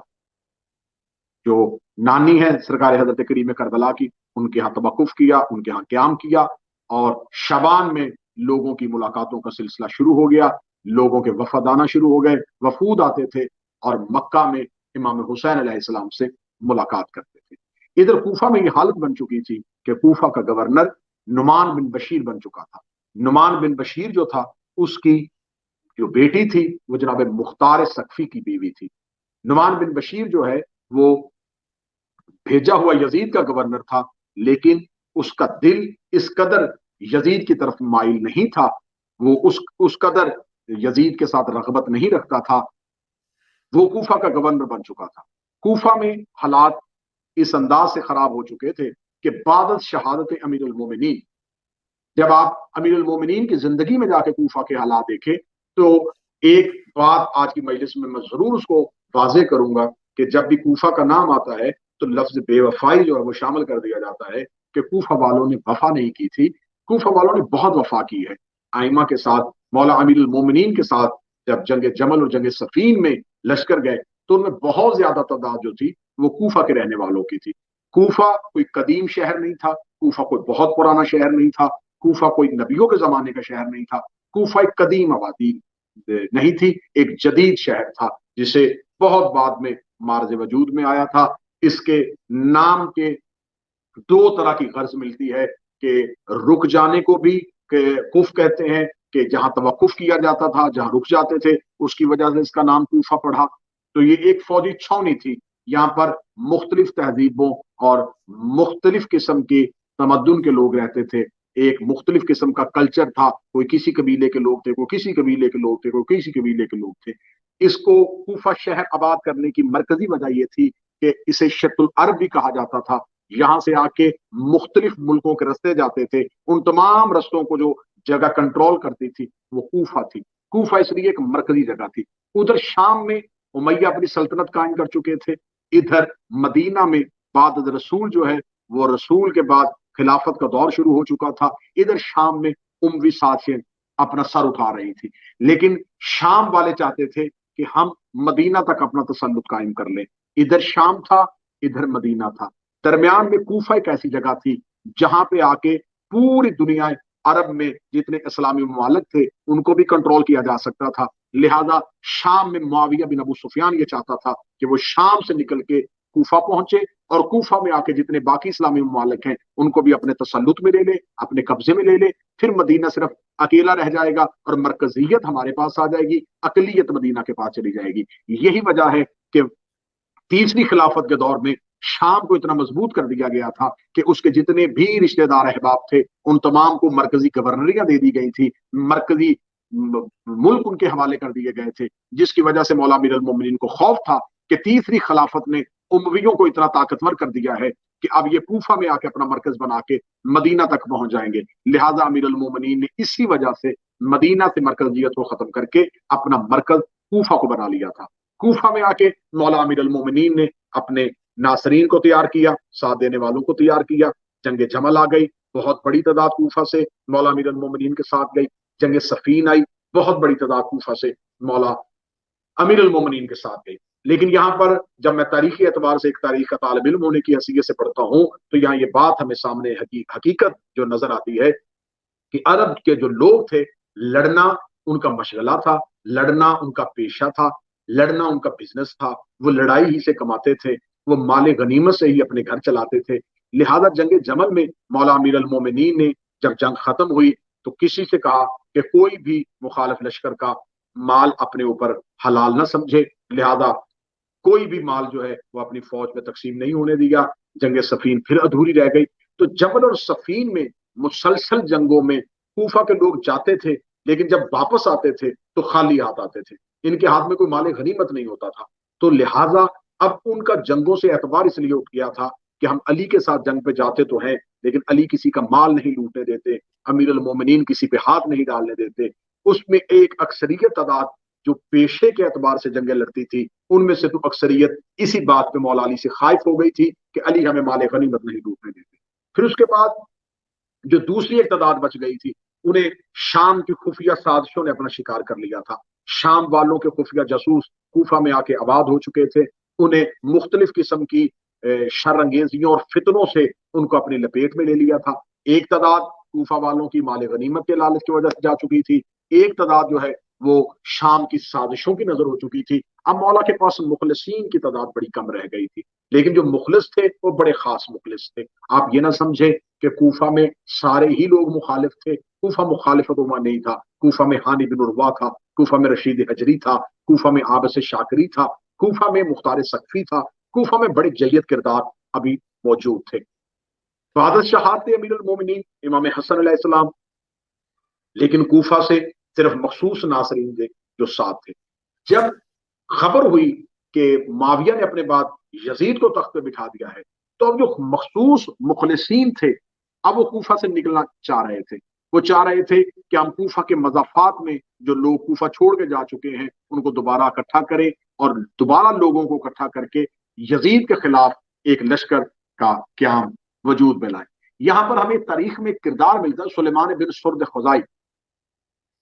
Speaker 1: जो नानी है सरकार हजरत करीम करबला की, उनके यहाँ तवक्कुफ किया, उनके यहाँ क़याम किया, और शबान में लोगों की मुलाकातों का सिलसिला शुरू हो गया, लोगों के वफद आना शुरू हो गए, वफूद आते थे और मक्का में इमाम हुसैन अलैहिस्सलाम से मुलाकात करते थे। इधर कूफा में ये हालत बन चुकी थी कि कूफा का गवर्नर नुमान बिन बशीर बन चुका था। नुमान बिन बशीर जो था उसकी जो बेटी थी वो जनाब मुख्तार सकफी की बीवी थी। नुमान बिन बशीर जो है वो भेजा हुआ यजीद का गवर्नर था, लेकिन उसका दिल इस कदर यजीद की तरफ माइल नहीं था, वो उस कदर यजीद के साथ रगबत नहीं रखता था। वो कूफा का गवर्नर बन चुका था। कूफा में हालात इस अंदाज से खराब हो चुके थे कि बाद शहादत अमीरुल मोमिनीन, जब आप अमीरुल मोमिनीन की जिंदगी में जाके कूफा के हालात देखें तो एक बात आज की मजलिस में मैं जरूर उसको वाजे करूंगा कि जब भी कूफा का नाम आता है तो लफ्ज बेवफाई जो है वो शामिल कर दिया जाता है कि कूफा वालों ने वफा नहीं की थी। कूफा वालों ने बहुत वफा की है आइमा के साथ। मौला अमीरुल मोमिनीन के साथ जब जंग जमल और जंग सफीन में लश्कर गए तो उनमें बहुत ज्यादा तादाद जो थी वो कूफा के रहने वालों की थी। कूफा कोई कदीम शहर नहीं था, कूफा कोई बहुत पुराना शहर नहीं था, कूफा कोई नबियों के जमाने का शहर नहीं था, कूफा एक कदीम आबादी नहीं थी, एक जदीद शहर था जिसे बहुत बाद में मार्ज वजूद में आया था। इसके नाम के 2 तरह की गर्ज मिलती है कि रुक जाने को भी कुफ कहते हैं कि जहां तवक्कुफ किया जाता था, जहां रुक जाते थे, उसकी वजह से इसका नाम कूफा पड़ा। तो ये एक फौजी छावनी थी, यहाँ पर मुख्तलिफ तहजीबों और मुख्तलिफ किस्म के तमद्दुन के लोग रहते थे। एक मुख्तलिफ किस्म का कल्चर था, कोई किसी कबीले के लोग थे, कोई किसी कबीले के लोग थे, कोई किसी कबीले के लोग थे। इसको कूफा शहर आबाद करने की मरकजी वजह यह थी कि इसे शतुल अरब भी कहा जाता था। यहां से आके मुख्तलिफ मुल्कों के रस्ते जाते थे, उन तमाम रस्तों को जो जगह कंट्रोल करती थी वो कूफा थी। कूफा इसलिए एक मरकजी जगह थी। उधर शाम में उमैया अपनी सल्तनत कायम कर चुके थे, इधर मदीना में बाद रसूल जो है वो रसूल के बाद खिलाफत का दौर शुरू हो चुका था। इधर शाम में उमवी साजिशें अपना सर उठा रही थी, लेकिन शाम वाले चाहते थे कि हम मदीना तक अपना तसल्लुत कायम कर लें। इधर शाम था, इधर मदीना था, दरमियान में कूफा एक ऐसी जगह थी जहां पे आके पूरी दुनिया अरब में जितने इस्लामी ममालिक थे उनको भी कंट्रोल किया जा सकता था। लिहाजा शाम में मुआविया बिन अबू सुफियान ये चाहता था कि वो शाम से निकल के कूफा पहुंचे और कूफा में आके जितने बाकी इस्लामी ममालिक हैं उनको भी अपने तसल्लुत में ले ले, अपने कब्जे में ले ले। फिर मदीना सिर्फ अकेला रह जाएगा और मरकजियत हमारे पास आ जाएगी, अकलियत मदीना के पास चली जाएगी। यही वजह है कि तीसरी खिलाफत के दौर में शाम को इतना मजबूत कर दिया गया था कि उसके जितने भी रिश्तेदार अहबाब थे उन तमाम को मरकजी गवर्नरियां दे दी गई थी, मरकजी मुल्क उनके हवाले कर दिए गए थे, जिसकी वजह से मौला अमीरुल मोमिनीन को खौफ था कि तीसरी खिलाफत ने उमवियों को इतना ताकतवर कर दिया है कि अब ये कूफा में आके अपना मरकज बना के मदीना तक पहुंच जाएंगे। लिहाजा अमीरुल मोमिनीन ने इसी वजह से मदीना से मरकजियत को खत्म करके अपना मरकज कूफा को बना लिया था। कूफा में आके मौला अमीरुल मोमिनीन ने अपने नासरीन को तैयार किया, साथ देने वालों को तैयार किया। जंग जमल आ गई, बहुत बड़ी तादाद कूफा से मौला अमीरुल मोमिनीन के साथ गई। जंग सफीन आई, बहुत बड़ी तादाद कूफा से मौला अमीरुल मोमिनीन के साथ गई। लेकिन यहाँ पर जब मैं तारीखी एतबार से एक तारीख का तालिब इल्म होने की हैसियत से पढ़ता हूँ तो यहाँ ये बात हमें सामने हकीकत जो नजर आती है कि अरब के जो लोग थे, लड़ना उनका मशगला था, लड़ना उनका पेशा था, लड़ना उनका बिजनेस था। वो लड़ाई ही से कमाते थे, वो माले गनीमत से ही अपने घर चलाते थे। लिहाजा जंग जमल में मौला अमीरुल मोमिनीन ने जब जंग खत्म हुई तो किसी से कहा कि कोई भी मुखालिफ लश्कर का माल अपने ऊपर हलाल न समझे, लिहाजा कोई भी माल जो है वो अपनी फौज में तकसीम नहीं होने दिया। जंग सफीन फिर अधूरी रह गई। तो जबल और सफीन में मुसलसल जंगों में कूफा के लोग जाते थे, लेकिन जब वापस आते थे तो खाली हाथ आते थे, इनके हाथ में कोई माले गनीमत नहीं होता था। तो लिहाजा अब उनका जंगों से एतबार इसलिए उठ गया था कि हम अली के साथ जंग पे जाते तो हैं, लेकिन अली किसी का माल नहीं लूटने देते, अमीरुल मोमिनीन किसी पे हाथ नहीं डालने देते। उसमें एक अक्सरियत तादाद जो पेशे के एतबार से जंगें लड़ती थी, उनमें से तो अक्सरियत इसी बात पे मौला अली से खाइफ हो गई थी कि अली हमें माले गनीमत नहीं लूटने देते। फिर उसके बाद जो दूसरी एक तादाद बच गई थी, उन्हें शाम की खुफिया साजिशों ने अपना शिकार कर लिया था। शाम वालों के खुफिया जासूस कूफा में आके आबाद हो चुके थे, उन्हें मुख्तलिफ किस्म की शरअंगेजियों और फितनों से उनको अपनी लपेट में ले लिया था। एक तादाद कूफा वालों की माले गनीमत के लालच की वजह से जा चुकी थी, एक तादाद जो है वो शाम की साजिशों की नजर हो चुकी थी। अब मौला के पास मुखलसीन की तादाद बड़ी कम रह गई थी, लेकिन जो मुखलिस थे वो बड़े खास मुखलिस थे। आप ये ना समझे कि कूफा में सारे ही लोग मुखालिफ थे, कूफा मुखालिफत उमा नहीं था। कूफा में हानी बिन उर्वा था, कूफा में रशीद हजरी था, कूफा में आबस शाकरी था, कूफा में मुख्तार सकफी था, कूफा में बड़े जय्यद किरदार अभी मौजूद थे। फादर शहादत अमीरुल मोमिनीन इमाम हसन अलैहिस्सलाम, लेकिन कूफा से सिर्फ मखसूस नासरीन थे जो साथ थे। जब खबर हुई कि माविया ने अपने बाद यजीद को तख्त पे बिठा दिया है, तो अब जो मखसूस मुखलिसीन थे अब वो कूफा से निकलना चाह रहे थे। वो चाह रहे थे कि हम कूफा के मजाफात में जो लोग कूफा छोड़ के जा चुके हैं उनको दोबारा इकट्ठा करें और दोबारा लोगों को इकट्ठा करके यजीद के खिलाफ एक लश्कर का क्याम वजूद में लाए। यहां पर हमें तारीख में किरदार मिलता है सुलेमान बिन सुर्द खुजाई।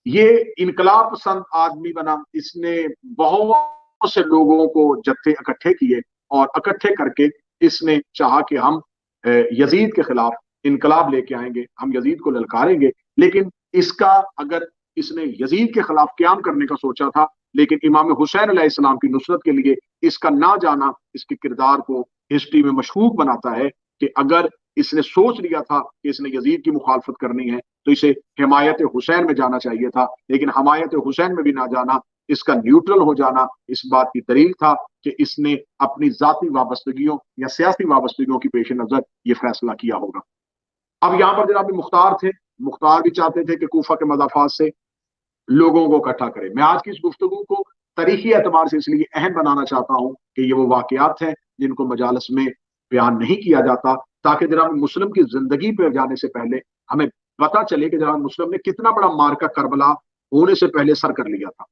Speaker 1: ये इनकलाब पसंद आदमी बना, इसने बहुत से लोगों को जत्थे इकट्ठे किए और इकट्ठे करके इसने चाहा कि हम यजीद के खिलाफ इनकलाब लेके आएंगे, हम यजीद को ललकारेंगे। लेकिन इसका अगर इसने यजीद के खिलाफ क्याम करने का सोचा था, लेकिन इमाम हुसैन अलैहिस्सलाम की नुसरत के लिए इसका ना जाना इसके किरदार को हिस्ट्री में मशकूक बनाता है कि अगर इसने सोच लिया था कि इसने यजीद की मुखालफत करनी है तो इसे हिमायत हुसैन में जाना चाहिए था। लेकिन हिमायत हुसैन में भी ना जाना, इसका न्यूट्रल हो जाना इस बात की दलील था कि इसने अपनी जाती वाबस्तगियों या सियासी वाबस्तगियों की पेश नजर ये फैसला किया होगा। अब यहां पर जनाब मुख्तार थे, मुख्तार भी चाहते थे कि कूफा के मदाफात से लोगों को इकट्ठा करें। मैं आज की इस गुफ्तगू को तारीखी एतबार से इसलिए अहम बनाना चाहता हूं कि ये वो वाकयात हैं जिनको मजालस में बयान नहीं किया जाता, ताकि जनाब मुस्लिम की जिंदगी पर जाने से पहले हमें पता चले कि जनाब मुस्लिम ने कितना बड़ा मार्का करबला होने से पहले सर कर लिया था।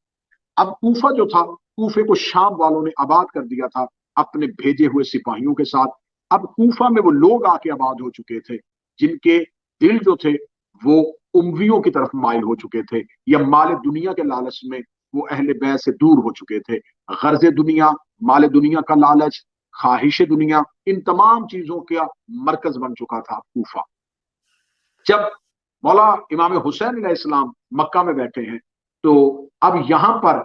Speaker 1: अब कूफा जो था, कूफे को शाम वालों ने आबाद कर दिया था अपने भेजे हुए सिपाहियों के साथ। अब कूफा में वो लोग आके आबाद हो चुके थे जिनके दिल जो थे वो उम्वियों की तरफ माइल हो चुके थे, या माल दुनिया के लालच में वो अहले बैत से दूर हो चुके थे। गर्ज दुनिया, माल दुनिया का लालच, ख्वाहिश दुनिया, इन तमाम चीजों का मरकज बन चुका था कूफा। जब मौला इमाम हुसैन अलैहिस्सलाम मक्का में बैठे हैं, तो अब यहां पर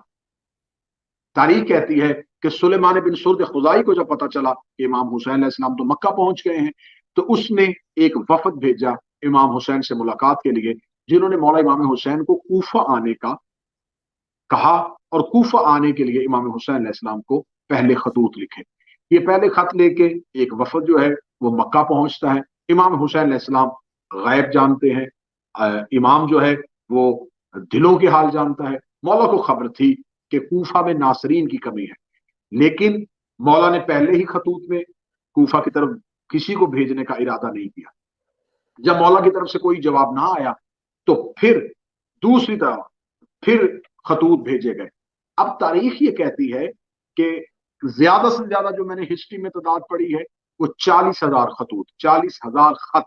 Speaker 1: तारीख कहती है कि सुलेमान बिन सुर्द खुजाई को जब पता चला कि इमाम हुसैन अलैहिस्सलाम तो मक्का पहुंच गए हैं, तो उसने एक वफद भेजा इमाम हुसैन से मुलाकात के लिए, जिन्होंने मौला इमाम हुसैन को कूफा आने का कहा, और कूफा आने के लिए इमाम हुसैन अलैहिस्सलाम को पहले खतूत लिखे। ये पहले खत लेके एक वफद जो है वो मक्का पहुंचता है। इमाम हुसैन अलैहिस्सलाम गैब जानते हैं, इमाम जो है वो दिलों के हाल जानता है। मौला को खबर थी कि कूफा में नासरीन की कमी है, लेकिन मौला ने पहले ही खतूत में कूफा की तरफ किसी को भेजने का इरादा नहीं किया। जब मौला की तरफ से कोई जवाब ना आया, तो फिर दूसरी तरफ फिर खतूत भेजे गए। अब तारीख ये कहती है कि ज्यादा से ज्यादा जो मैंने हिस्ट्री में तादाद पढ़ी है वो 40,000 खतूत, 40,000 खत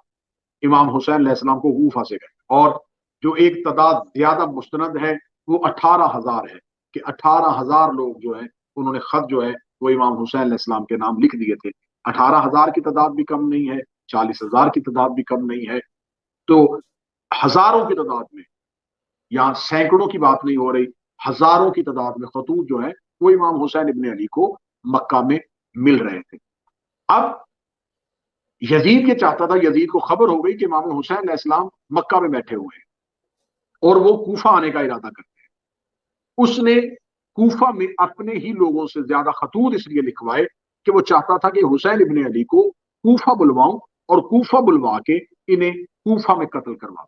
Speaker 1: इमाम हुसैन अलैहिस्सलाम को कूफा से गए। और जो एक तादाद ज्यादा मुस्तनद है वो 18,000 है, कि 18,000 लोग जो है उन्होंने खत जो है वो इमाम हुसैन अलैहिस्सलाम के नाम लिख दिए थे। 18,000 की तादाद भी कम नहीं है, 40,000 की तादाद भी कम नहीं है। तो हजारों की तादाद में, यहाँ सैकड़ों की बात नहीं हो रही, हजारों की तादाद में खतूत जो है वो इमाम हुसैन इब्ने अली को मक्का में मिल रहे थे। अब यजीद ये चाहता था, यजीद को खबर हो गई कि इमाम हुसैन अलैहिस्सलाम मक्का में बैठे हुए हैं और वो कूफा आने का इरादा करते हैं। उसने कूफा में अपने ही लोगों से ज्यादा खतूत इसलिए लिखवाए कि वो चाहता था कि हुसैन इब्ने अली को कूफा बुलवाऊं और कूफा बुलवा के इन्हें कूफा में कत्ल करवा।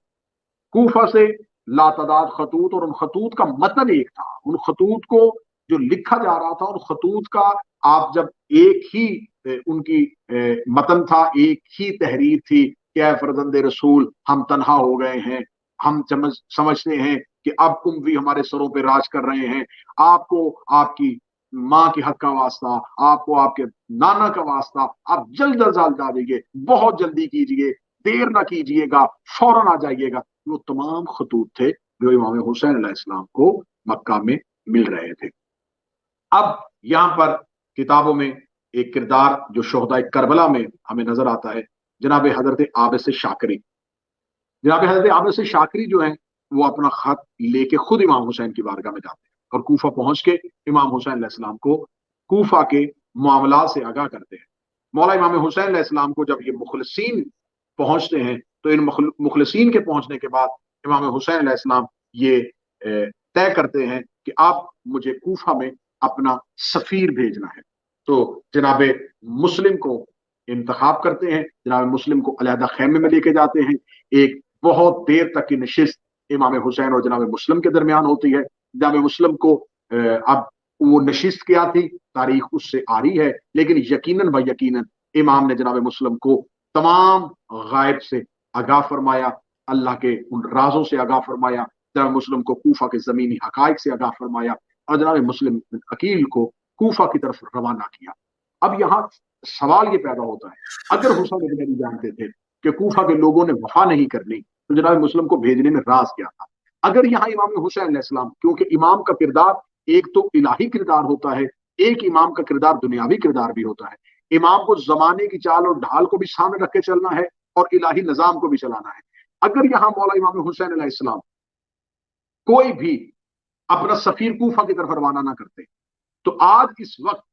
Speaker 1: कूफा से लातादाद खतूत, और उन खतूत का मतन एक था। उन खतूत को जो लिखा जा रहा था, उन खतूत का आप जब एक ही उनकी मतन था, एक ही तहरीर थी कि ऐ फरजंदे रसूल हम तन्हा हो गए हैं, हम समझते हैं कि अब उम्वी हमारे सरों पे राज कर रहे हैं, आपको आपकी माँ के हक का वास्ता, आपको आपके नाना का वास्ता, आप जल्द अज जल्द आ जाइए, बहुत जल्दी कीजिए, देर ना कीजिएगा, फौरन आ जाइएगा। वो तमाम खतूत थे जो इमाम हुसैन अलैहिस्सलाम को मक्का में मिल रहे थे। अब यहां पर किताबों में एक किरदार जो शोहदाए करबला में हमें नजर आता है, जनाब हजरत आबिस शाकरी। जनाब हजरत आबिस शाकरी जो है वो अपना खत लेके खुद इमाम हुसैन की बारगाह में जाते हैं और कूफा पहुंच के इमाम हुसैन अलैहिस्सलाम को कूफा के मामला से आगाह करते हैं। मौला इमाम हुसैन अलैहिस्सलाम को जब ये मुखलसीन पहुंचते हैं, तो इन मुखलसीन के पहुंचने के बाद इमाम हुसैन अलैहिस्सलाम ये तय करते हैं कि आप मुझे कूफा में अपना सफीर भेजना है। तो जनाब मुस्लिम को इंतखाब करते हैं, जनाब मुस्लिम को अलहदा खेमे में लेके जाते हैं। एक बहुत देर तक की नशिस्त इमाम हुसैन और जनाब मुस्लिम के दरमियान होती है। जनाब मुस्लिम को अब वो नशिस्त क्या थी, तारीख उससे आ रही है, लेकिन यकीनन व यकीनन इमाम ने जनाब मुस्लिम को तमाम गायब से आगाह फरमाया, अल्लाह के उन राजों से आगाह फरमाया, जनाब मुस्लिम को कूफा के जमीनी हकायक से आगाह फरमाया और जनाब मुस्लिम अकील को कूफा की तरफ रवाना किया। अब यहाँ सवाल ये पैदा होता है, अगर हुसैन इब्न अली जानते थे कि कूफा के लोगों ने वफा नहीं करनी, तो जनाब मुस्लिम को भेजने में राज क्या था? अगर यहाँ इमाम हुसैन अलैहिस्सलाम, क्योंकि इमाम का किरदार एक तो इलाही किरदार होता है, एक इमाम का किरदार दुनियावी किरदार भी होता है। इमाम को जमाने की चाल और ढाल को भी सामने रख के चलना है और इलाही निजाम को भी चलाना है। अगर यहाँ मौला इमाम हुसैन अलैहिस्सलाम कोई भी अपना सफीर कूफा की तरफ रवाना ना करते, तो आज इस वक्त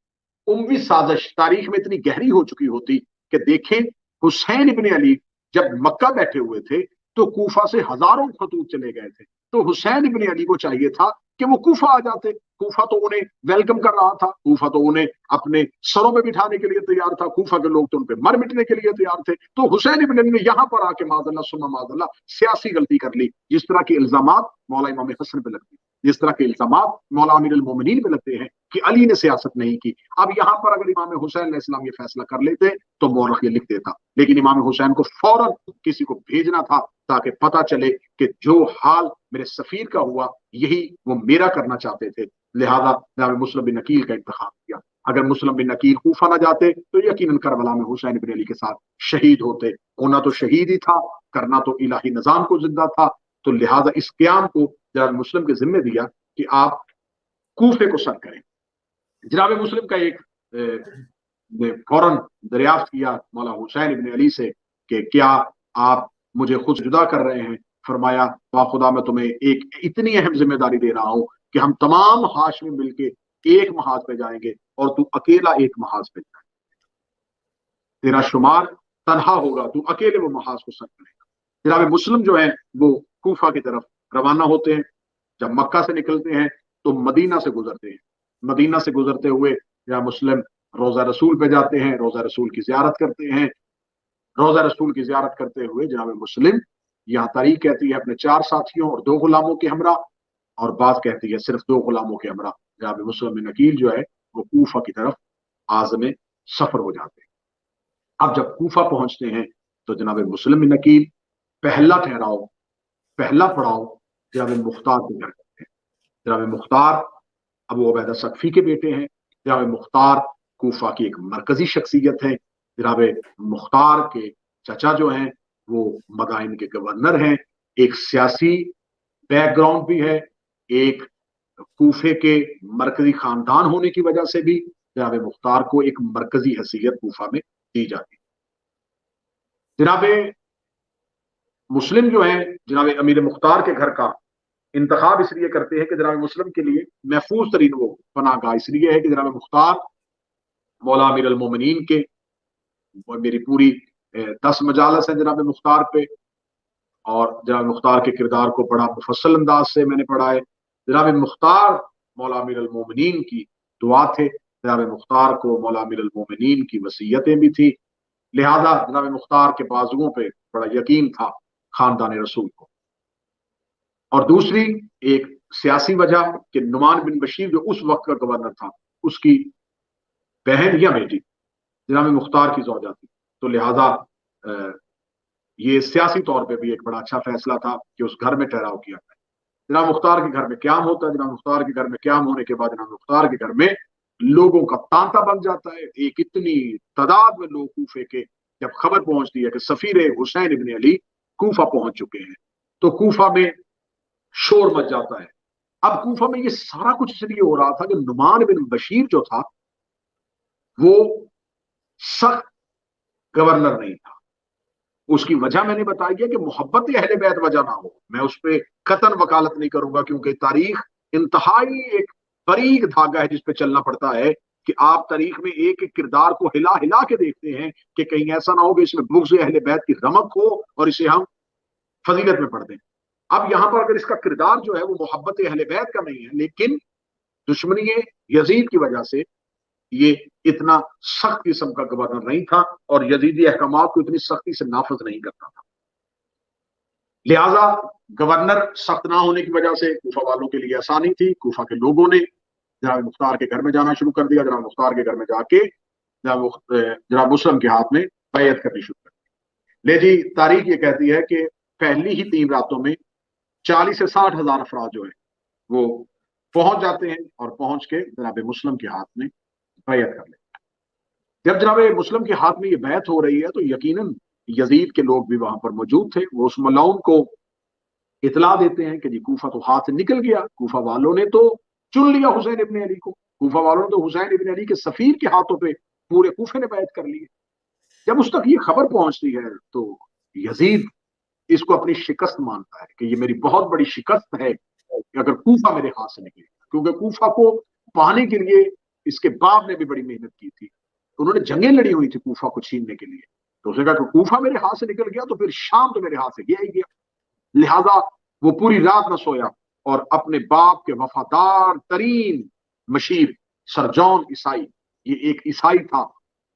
Speaker 1: उम्वी साजिश तारीख में इतनी गहरी हो चुकी होती कि देखें हुसैन इब्ने अली जब मक्का बैठे हुए थे तो कूफा से हजारों खतूत चले गए थे। तो हुसैन इब्ने अली को चाहिए था कि वो कूफा आ जाते। कूफा तो उन्हें वेलकम कर रहा था, कूफा तो उन्हें अपने सरों में बिठाने के लिए तैयार था, कूफा के लोग तो उन पे मर मिटने के लिए तैयार थे। तो हुसैन इब्न अली ने यहां पर आके माज़अल्लाह सुम्मा माज़अल्लाह सियासी गलती कर ली। जिस तरह के इल्जामात मौला इमाम हसन पे लगते हैं, जिस तरह के इल्जामात मौला अमीर अल मोमिनीन पे लगते हैं कि अली ने सियासत नहीं की, अब यहां पर अगर इमाम हुसैन अलैहिस्सलाम ये फैसला कर लेते तो मौरख ये लिख देता, लेकिन इमाम हुसैन को फौरन किसी को भेजना था ताकि पता चले कि जो हाल मेरे सफीर का हुआ यही वो मेरा करना चाहते थे। लिहाजा जनाब मुस्लिम बिन अकील का इंतखाब किया। अगर मुस्लिम बिन अकील कूफा ना जाते तो यकीनन करबला में हुसैन इब्न अली के साथ शहीद होते। होना तो शहीद ही था, करना तो इलाही निजाम को जिंदा था। तो लिहाजा इस क्याम को जनाब मुस्लिम के जिम्मे दिया कि आप कूफे को सर करें। जनाब मुस्लिम का एक फौरन दरियाफ्त किया मौला हुसैन इब्न अली से कि क्या आप मुझे खुद जुदा कर रहे हैं? फरमाया वाह खुदा, मैं तुम्हें एक इतनी अहम जिम्मेदारी दे रहा हूं कि हम तमाम हाशमी मिलके एक महाज पे जाएंगे और तू अकेला एक महाज पे जाएगा, तेरा शुमार तनहा होगा, तू अकेले वो महाज को सर करेगा। जनाब मुस्लिम जो है वो कूफा की तरफ रवाना होते हैं। जब मक्का से निकलते हैं तो मदीना से गुजरते हैं। मदीना से गुजरते हुए जनाब मुस्लिम रोजा रसूल पे जाते हैं, रोजा रसूल की जियारत करते हैं। रोजा रसूल की जियारत करते हुए जनाब मुस्लिम यहाँ तारीख कहती है अपने 4 साथियों और 2 गुलामों के हमरा, और बात कहती है सिर्फ 2 गुलामों के हमरा। जनाब मुस्लिम बिन अकील जो है वो कूफा की तरफ आज़म सफर हो जाते हैं। अब जब कूफा पहुंचते हैं तो जनाब मुस्लिम बिन अकील पहला ठहराव, पहला पड़ाव जनाब मुख्तार के घर करते हैं। जनाब मुख्तार अबू उबैदा सकफी के बेटे हैं। जनाब मुख्तार कूफा की एक मरकजी शख्सियत है। जनाब मुख्तार के चचा जो हैं वो मदाइन के गवर्नर हैं। एक सियासी बैकग्राउंड भी है, एक कूफे के मरकजी खानदान होने की वजह से भी जनाब मुख्तार को एक मरकजी हैसियत कूफा में दी जाती है। जनाब मुस्लिम जो है जनाब अमीर मुख्तार के घर का इंतखाब इसलिए करते हैं कि जनाब मुस्लिम के लिए महफूज तरीन वो पनाहगाह इसलिए है कि जनाब मुख्तार मौला अमीर अल मोमिनीन के, और मेरी पूरी 10 मजालस है जनाब मुख्तार पे, और जनाब मुख्तार के किरदार को बड़ा मुफस्सल अंदाज से मैंने पढ़ा है। जनाब मुख्तार मौला अमीर अल मोमिनीन की दुआ थे, जनाब मुख्तार को मौला अमीर अल मोमिनीन की वसीयतें भी थी। लिहाजा जनाब मुख्तार के बाजुओं पे बड़ा यकीन था खानदान रसूल को। और दूसरी एक सियासी वजह कि नुमान बिन बशीर जो उस वक्त का गवर्नर था उसकी बहन या बेटी जनाब मुख्तार की ज़ौजा थी। तो लिहाजा ये सियासी तौर पे भी एक बड़ा अच्छा फैसला था कि उस घर में ठहराव किया जाए। जनाब मुख्तार के घर में क्याम होता है। जनाब मुख्तार के घर में क्याम होने के बाद जनाब मुख्तार के घर में लोगों का तांता बन जाता है। एक इतनी तादाद में लोग कूफे के जब खबर पहुंचती है कि सफीर हुसैन इब्न अली कूफा पहुंच चुके हैं तो कूफा में शोर मच जाता है। अब कूफा में ये सारा कुछ इसलिए हो रहा था कि नुमान बिन बशीर जो था वो सख्त गवर्नर नहीं था। उसकी वजह मैंने बताई है कि मोहब्बत अहले बैत वजह ना हो। मैं उस पर कतन वकालत नहीं करूंगा क्योंकि तारीख इंतहाई एक बारीक धागा है जिस पे चलना पड़ता है कि आप तारीख में एक एक किरदार को हिला हिला के देखते हैं कि कहीं ऐसा ना हो कि इसमें बुग़्ज़ अहले बैत की रमक हो और इसे हम फजीलत में पढ़ दें। अब यहां पर अगर इसका किरदार जो है वो मोहब्बत अहले बैत का नहीं है, लेकिन दुश्मनी यजीद की वजह से ये इतना सख्त किस्म का गवर्नर नहीं था और यजीदी अहकामात को इतनी सख्ती से नाफज नहीं करता था। लिहाजा गवर्नर सख्त ना होने की वजह से कूफा वालों के लिए आसानी थी। कूफा के लोगों ने जनाब मुख्तार के घर में जाना शुरू कर दिया। जनाब मुख्तार के घर में जाके जनाब मुस्लिम के हाथ में बैयत करनी शुरू कर दी। ले जी तारीख ये कहती है कि पहली ही 3 रातों में 40 से 60 हजार अफराद जो है वो पहुंच जाते हैं और पहुंच के जनाब मुस्लिम के हाथ में बैयत कर लेते। जब जनाब मुस्लिम के हाथ में ये बैत हो रही है तो यकीनन यजीद के लोग भी वहां पर मौजूद थे। वो उस मलाउन को इतला देते हैं कि जी कूफा तो हाथ से निकल गया, कूफा वालों ने तो चुन लिया हुसैन इब्न अली को, कूफा वालों ने तो हुसैन इब्न अली के सफीर के हाथों पे पूरे कूफे ने बैत कर लिए। जब उस तक ये खबर पहुंचती है तो यजीद इसको अपनी शिकस्त मानता है कि ये मेरी बहुत बड़ी शिकस्त है कि अगर कूफा मेरे हाथ से निकले, क्योंकि कूफा को पाने के लिए इसके बाप ने भी बड़ी मेहनत की थी। उन्होंने जंगें लड़ी हुई थी कूफा को छीनने के लिए। तो उसने कहा कि कूफा मेरे हाथ से निकल गया तो फिर शाम तो मेरे हाथ से गया ही गया। लिहाजा वो पूरी रात न सोया اور اپنے باپ کے وفادار ترین مشیر سر جان عیسائی، یہ ایک عیسائی تھا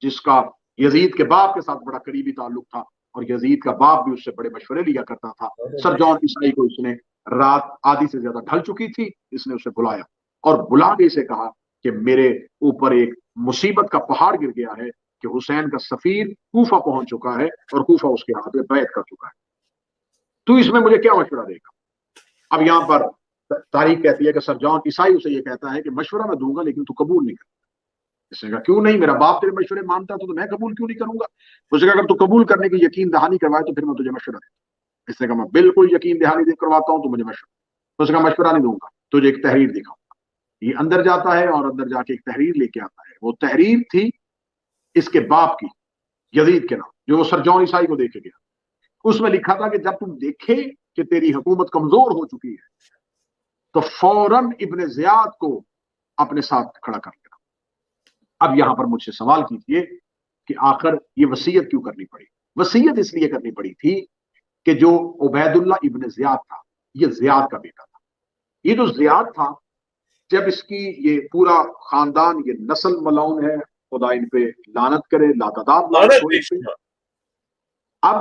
Speaker 1: جس کا یزید کے باپ کے ساتھ بڑا قریبی تعلق تھا، اور یزید کا باپ بھی اس سے بڑے مشورے لیا کرتا تھا۔ سر جان عیسائی کو اس نے رات آدھی سے زیادہ ڈھل چکی تھی، اس نے اسے بلایا اور بلا کے اسے کہا کہ میرے اوپر ایک مصیبت کا پہاڑ گر گیا ہے کہ حسین کا سفیر کوفہ پہنچ چکا ہے اور کوفہ اس کے ہاتھ میں بیعت کر چکا ہے، تو اس میں مجھے کیا مشورہ دے گا؟ اب یہاں پر تاریخ کہتی ہے کہ سر جان عیسائی اسے یہ کہتا ہے کہ مشورہ میں دوں گا لیکن تو قبول نہیں کرتا۔ اس نے کہا کیوں نہیں؟ میرا باپ تیرے مشورے مانتا تو میں قبول کیوں نہیں کروں گا؟ اس نے کہا اگر تو قبول کرنے کی یقین دہانی کروائے تو پھر میں تجھے مشورہ دیتا ہوں۔ اس نے کہا میں بالکل یقین دہانی دے کرواتا ہوں تو مجھے مشورہ۔ اس نے کہا مشورہ نہیں دوں گا، تجھے ایک تحریر دکھاؤں گا۔ یہ اندر جاتا ہے اور اندر جا کے ایک تحریر لے کے آتا ہے۔ وہ تحریر تھی اس کے باپ کی، یزید کے نام، جو وہ سر جان عیسائی کو دے کے گیا۔ اس میں لکھا تھا کہ جب تم دیکھے کہ تیری حکومت کمزور ہو چکی ہے تو فوراً ابن زیاد کو اپنے ساتھ کھڑا کر لینا۔ اب یہاں پر مجھ سے سوال کیجئے کہ آخر یہ وصیت کیوں کرنی پڑی؟ وصیت اس لیے کرنی پڑی تھی کہ جو عبید اللہ ابن زیاد تھا، یہ زیاد کا بیٹا تھا۔ یہ جو زیاد تھا، جب اس کی یہ پورا خاندان، یہ نسل ملعون ہے، خدا ان پہ لعنت کرے، لاتعداد لعنت ہوئی۔ اب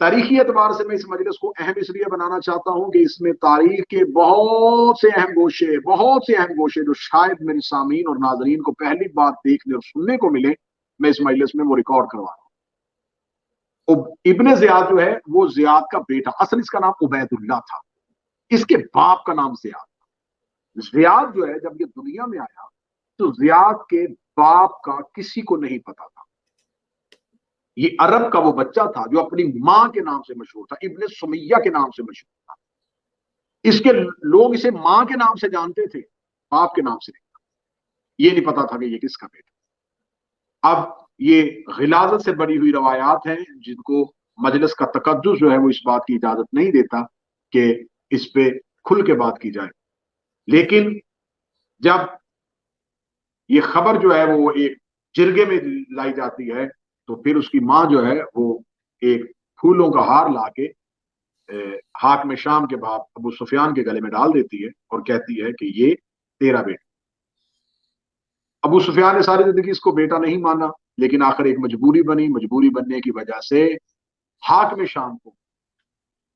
Speaker 1: تاریخی اعتبار سے میں اس مجلس کو اہم اس لیے بنانا چاہتا ہوں کہ اس میں تاریخ کے بہت سے اہم گوشے جو شاید میرے سامعین اور ناظرین کو پہلی بار دیکھنے اور سننے کو ملے، میں اس مجلس میں وہ ریکارڈ کروا رہا ہوں۔ ابن زیاد جو ہے وہ زیاد کا بیٹا، اصل اس کا نام عبید اللہ تھا، اس کے باپ کا نام زیاد تھا۔ زیاد جو ہے جب یہ دنیا میں آیا تو زیاد کے باپ کا کسی کو نہیں پتا تھا۔ یہ عرب کا وہ بچہ تھا جو اپنی ماں کے نام سے مشہور تھا، ابن سمیہ کے نام سے مشہور تھا۔ اس کے لوگ اسے ماں کے نام سے جانتے تھے، باپ کے نام سے نہیں، یہ نہیں پتا تھا کہ یہ کس کا بیٹا۔ اب یہ غلاظت سے بڑی ہوئی روایات ہیں جن کو مجلس کا تقدس جو ہے وہ اس بات کی اجازت نہیں دیتا کہ اس پہ کھل کے بات کی جائے، لیکن جب یہ خبر جو ہے وہ ایک جرگے میں لائی جاتی ہے تو پھر اس کی ماں جو ہے وہ ایک پھولوں کا ہار لا کے حاکم شام کے باپ ابو سفیان کے گلے میں ڈال دیتی ہے اور کہتی ہے کہ یہ تیرا بیٹا۔ ابو سفیان نے ساری زندگی اس کو بیٹا نہیں مانا، لیکن آخر ایک مجبوری بنی، مجبوری بننے کی وجہ سے حاکم شام کو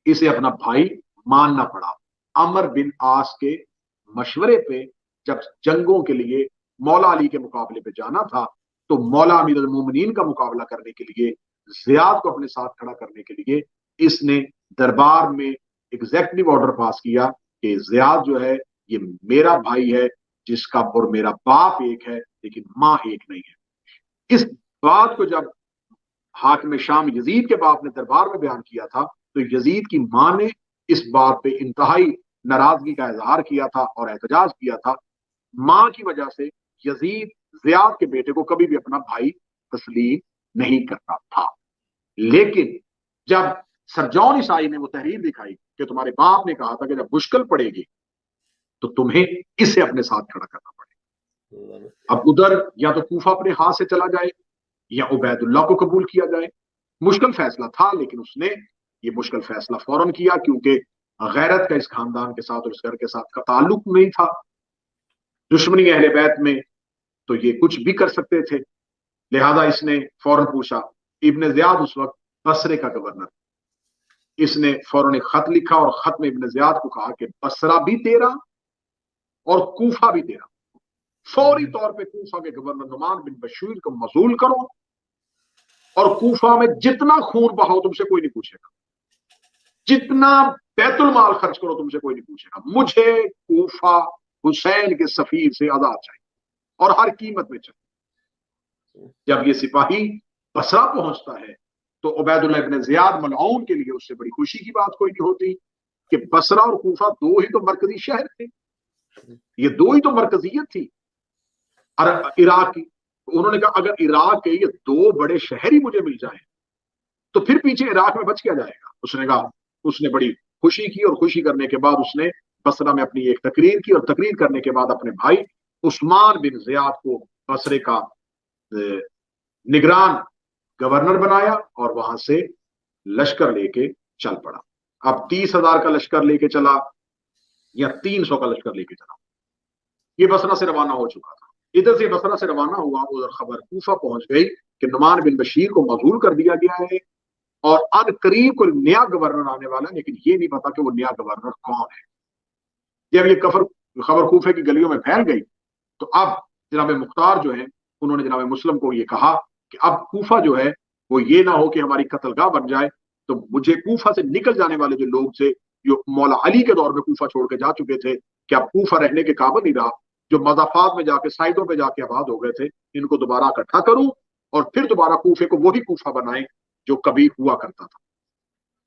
Speaker 1: اسے اپنا بھائی ماننا پڑا۔ عمر بن عاص کے مشورے پہ جب جنگوں کے لیے مولا علی کے مقابلے پہ جانا تھا تو مولا امیر المومنین کا مقابلہ کرنے کے لیے، زیاد کو اپنے ساتھ کھڑا کرنے کے لیے اس نے دربار میں ایگزیکٹو آرڈر پاس کیا کہ زیاد جو ہے یہ میرا بھائی ہے جس کا اور میرا باپ ایک ہے لیکن ماں ایک نہیں ہے۔ اس بات کو جب حاکم شام یزید کے باپ نے دربار میں بیان کیا تھا تو یزید کی ماں نے اس بات پہ انتہائی ناراضگی کا اظہار کیا تھا اور احتجاج کیا تھا۔ ماں کی وجہ سے یزید زیاد کے بیٹے کو کبھی بھی اپنا بھائی تسلیم نہیں کرتا تھا، لیکن جب سر جان عیسائی نے وہ تحریر دکھائی کہ تمہارے باپ نے کہا تھا کہ جب مشکل پڑے گی تو تمہیں اسے اپنے ساتھ کھڑا کرنا پڑے گا، اب ادھر یا تو کوفہ اپنے ہاتھ سے چلا جائے یا عبید اللہ کو قبول کیا جائے۔ مشکل فیصلہ تھا لیکن اس نے یہ مشکل فیصلہ فوراً کیا کیونکہ غیرت کا اس خاندان کے ساتھ اور اس گھر کے ساتھ کا تعلق نہیں تھا۔ دشمنی اہل بیت میں تو یہ کچھ بھی کر سکتے تھے، لہذا اس نے فوراً پوچھا۔ ابن زیاد اس وقت بصرے کا گورنر، اس نے فوراً ایک خط لکھا اور خط میں ابن زیاد کو کہا کہ بصرہ بھی تیرا اور کوفہ بھی تیرا، فوری طور پہ کوفہ کے گورنر نعمان بن بشیر کو مظلوم کرو اور کوفہ میں جتنا خون بہاؤ تم سے کوئی نہیں پوچھے گا، جتنا بیت المال خرچ کرو تم سے کوئی نہیں پوچھے گا، مجھے کوفہ حسین کے سفیر سے آزاد چاہیے اور ہر قیمت میں چاہیے۔ جب یہ سپاہی بصرہ پہنچتا ہے تو عبید اللہ ابن زیاد ملعون کے لیے اس سے بڑی خوشی کی بات کوئی نہیں ہوتی کہ بصرہ اور کوفہ دو ہی تو مرکزی شہر تھے، یہ دو ہی تو مرکزیت تھی عراق کی۔ انہوں نے کہا اگر عراق کے یہ دو بڑے شہر ہی مجھے مل جائیں تو پھر پیچھے عراق میں بچ کیا جائے گا۔ اس نے کہا، اس نے بڑی خوشی کی اور خوشی کرنے کے بعد اس نے بصرہ میں اپنی ایک تقریر کی اور تقریر کرنے کے بعد اپنے بھائی عثمان بن زیاد کو بصرے کا نگران گورنر بنایا اور وہاں سے لشکر لے کے چل پڑا۔ اب 30,000 کا لشکر لے کے چلا، या 300 का लश्कर लेके चला। ये बसरा से रवाना हो चुका था। इधर से बसरा से रवाना हुआ, उधर खबर कूफा पहुंच गई कि नुमान बिन बशीर को मजूर कर दिया गया है और अन करीब कोई नया गवर्नर आने वाला है, लेकिन ये नहीं पता कि वो नया गवर्नर कौन है। जब ये खबर कूफे की गलियों में फैल गई तो अब जनाब मुख्तार जो है उन्होंने जनाब मुस्लिम को ये कहा कि अब कूफा जो है वो ये ना हो कि हमारी कत्लगाह बन जाए, तो मुझे कूफा से निकल जाने वाले जो लोग थे, जो मौला अली के दौर में कूफा छोड़ के जा चुके थे, कि अब कूफा रहने के काबिल नहीं रहा, जो मजाफात में जाके साइडों पे जाके आबाद हो गए थे, इनको दोबारा इकट्ठा करूं और फिर दोबारा कूफे को वही कूफा बनाएं जो कभी हुआ करता था।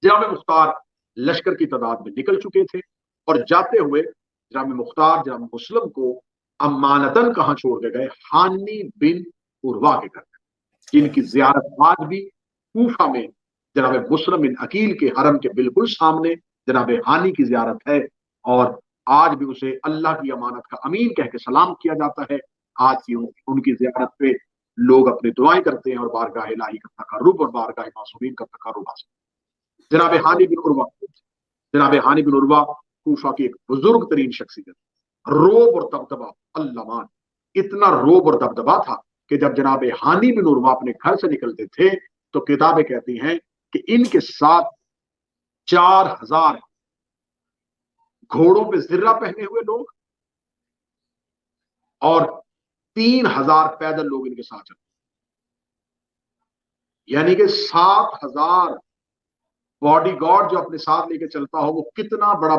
Speaker 1: जनाब मुख्तार लश्कर की तादाद में निकल चुके थे और जाते हुए जनाब मुख्तार जनाब मुस्लिम को अमानतन कहां छोड़ के गए? हानी बिन उर्वा के घर, जिनकी जियारत आज भी कूफा में जनाब मुस्लिम बिन अकील के हरम के बिल्कुल सामने जनाब हानी की जियारत है और आज भी उसे अल्लाह की अमानत का अमीन कह के सलाम किया जाता है। आज की उनकी जियारत पे लोग अपनी दुआएं करते हैं और बारगाह इलाही का तकर्रुब और बारगाह मासूमीन का तकर्रुब हासिल। जनाब हानी बिन उर्वा कूफा की एक बुजुर्ग तरीन शख्सियत, रोब और दबदबा अल्लामान, इतना रोब और दबदबा था कि जब जनाब हानी बिन उर्वा अपने घर से निकलते थे तो किताबें कहती हैं कि इनके साथ 4000 घोड़ों पे जिर्रा पहने हुए लोग और 3000 पैदल लोग इनके साथ चलते, यानी कि 7000 बॉडीगार्ड जो अपने साथ लेके चलता हो वो कितना बड़ा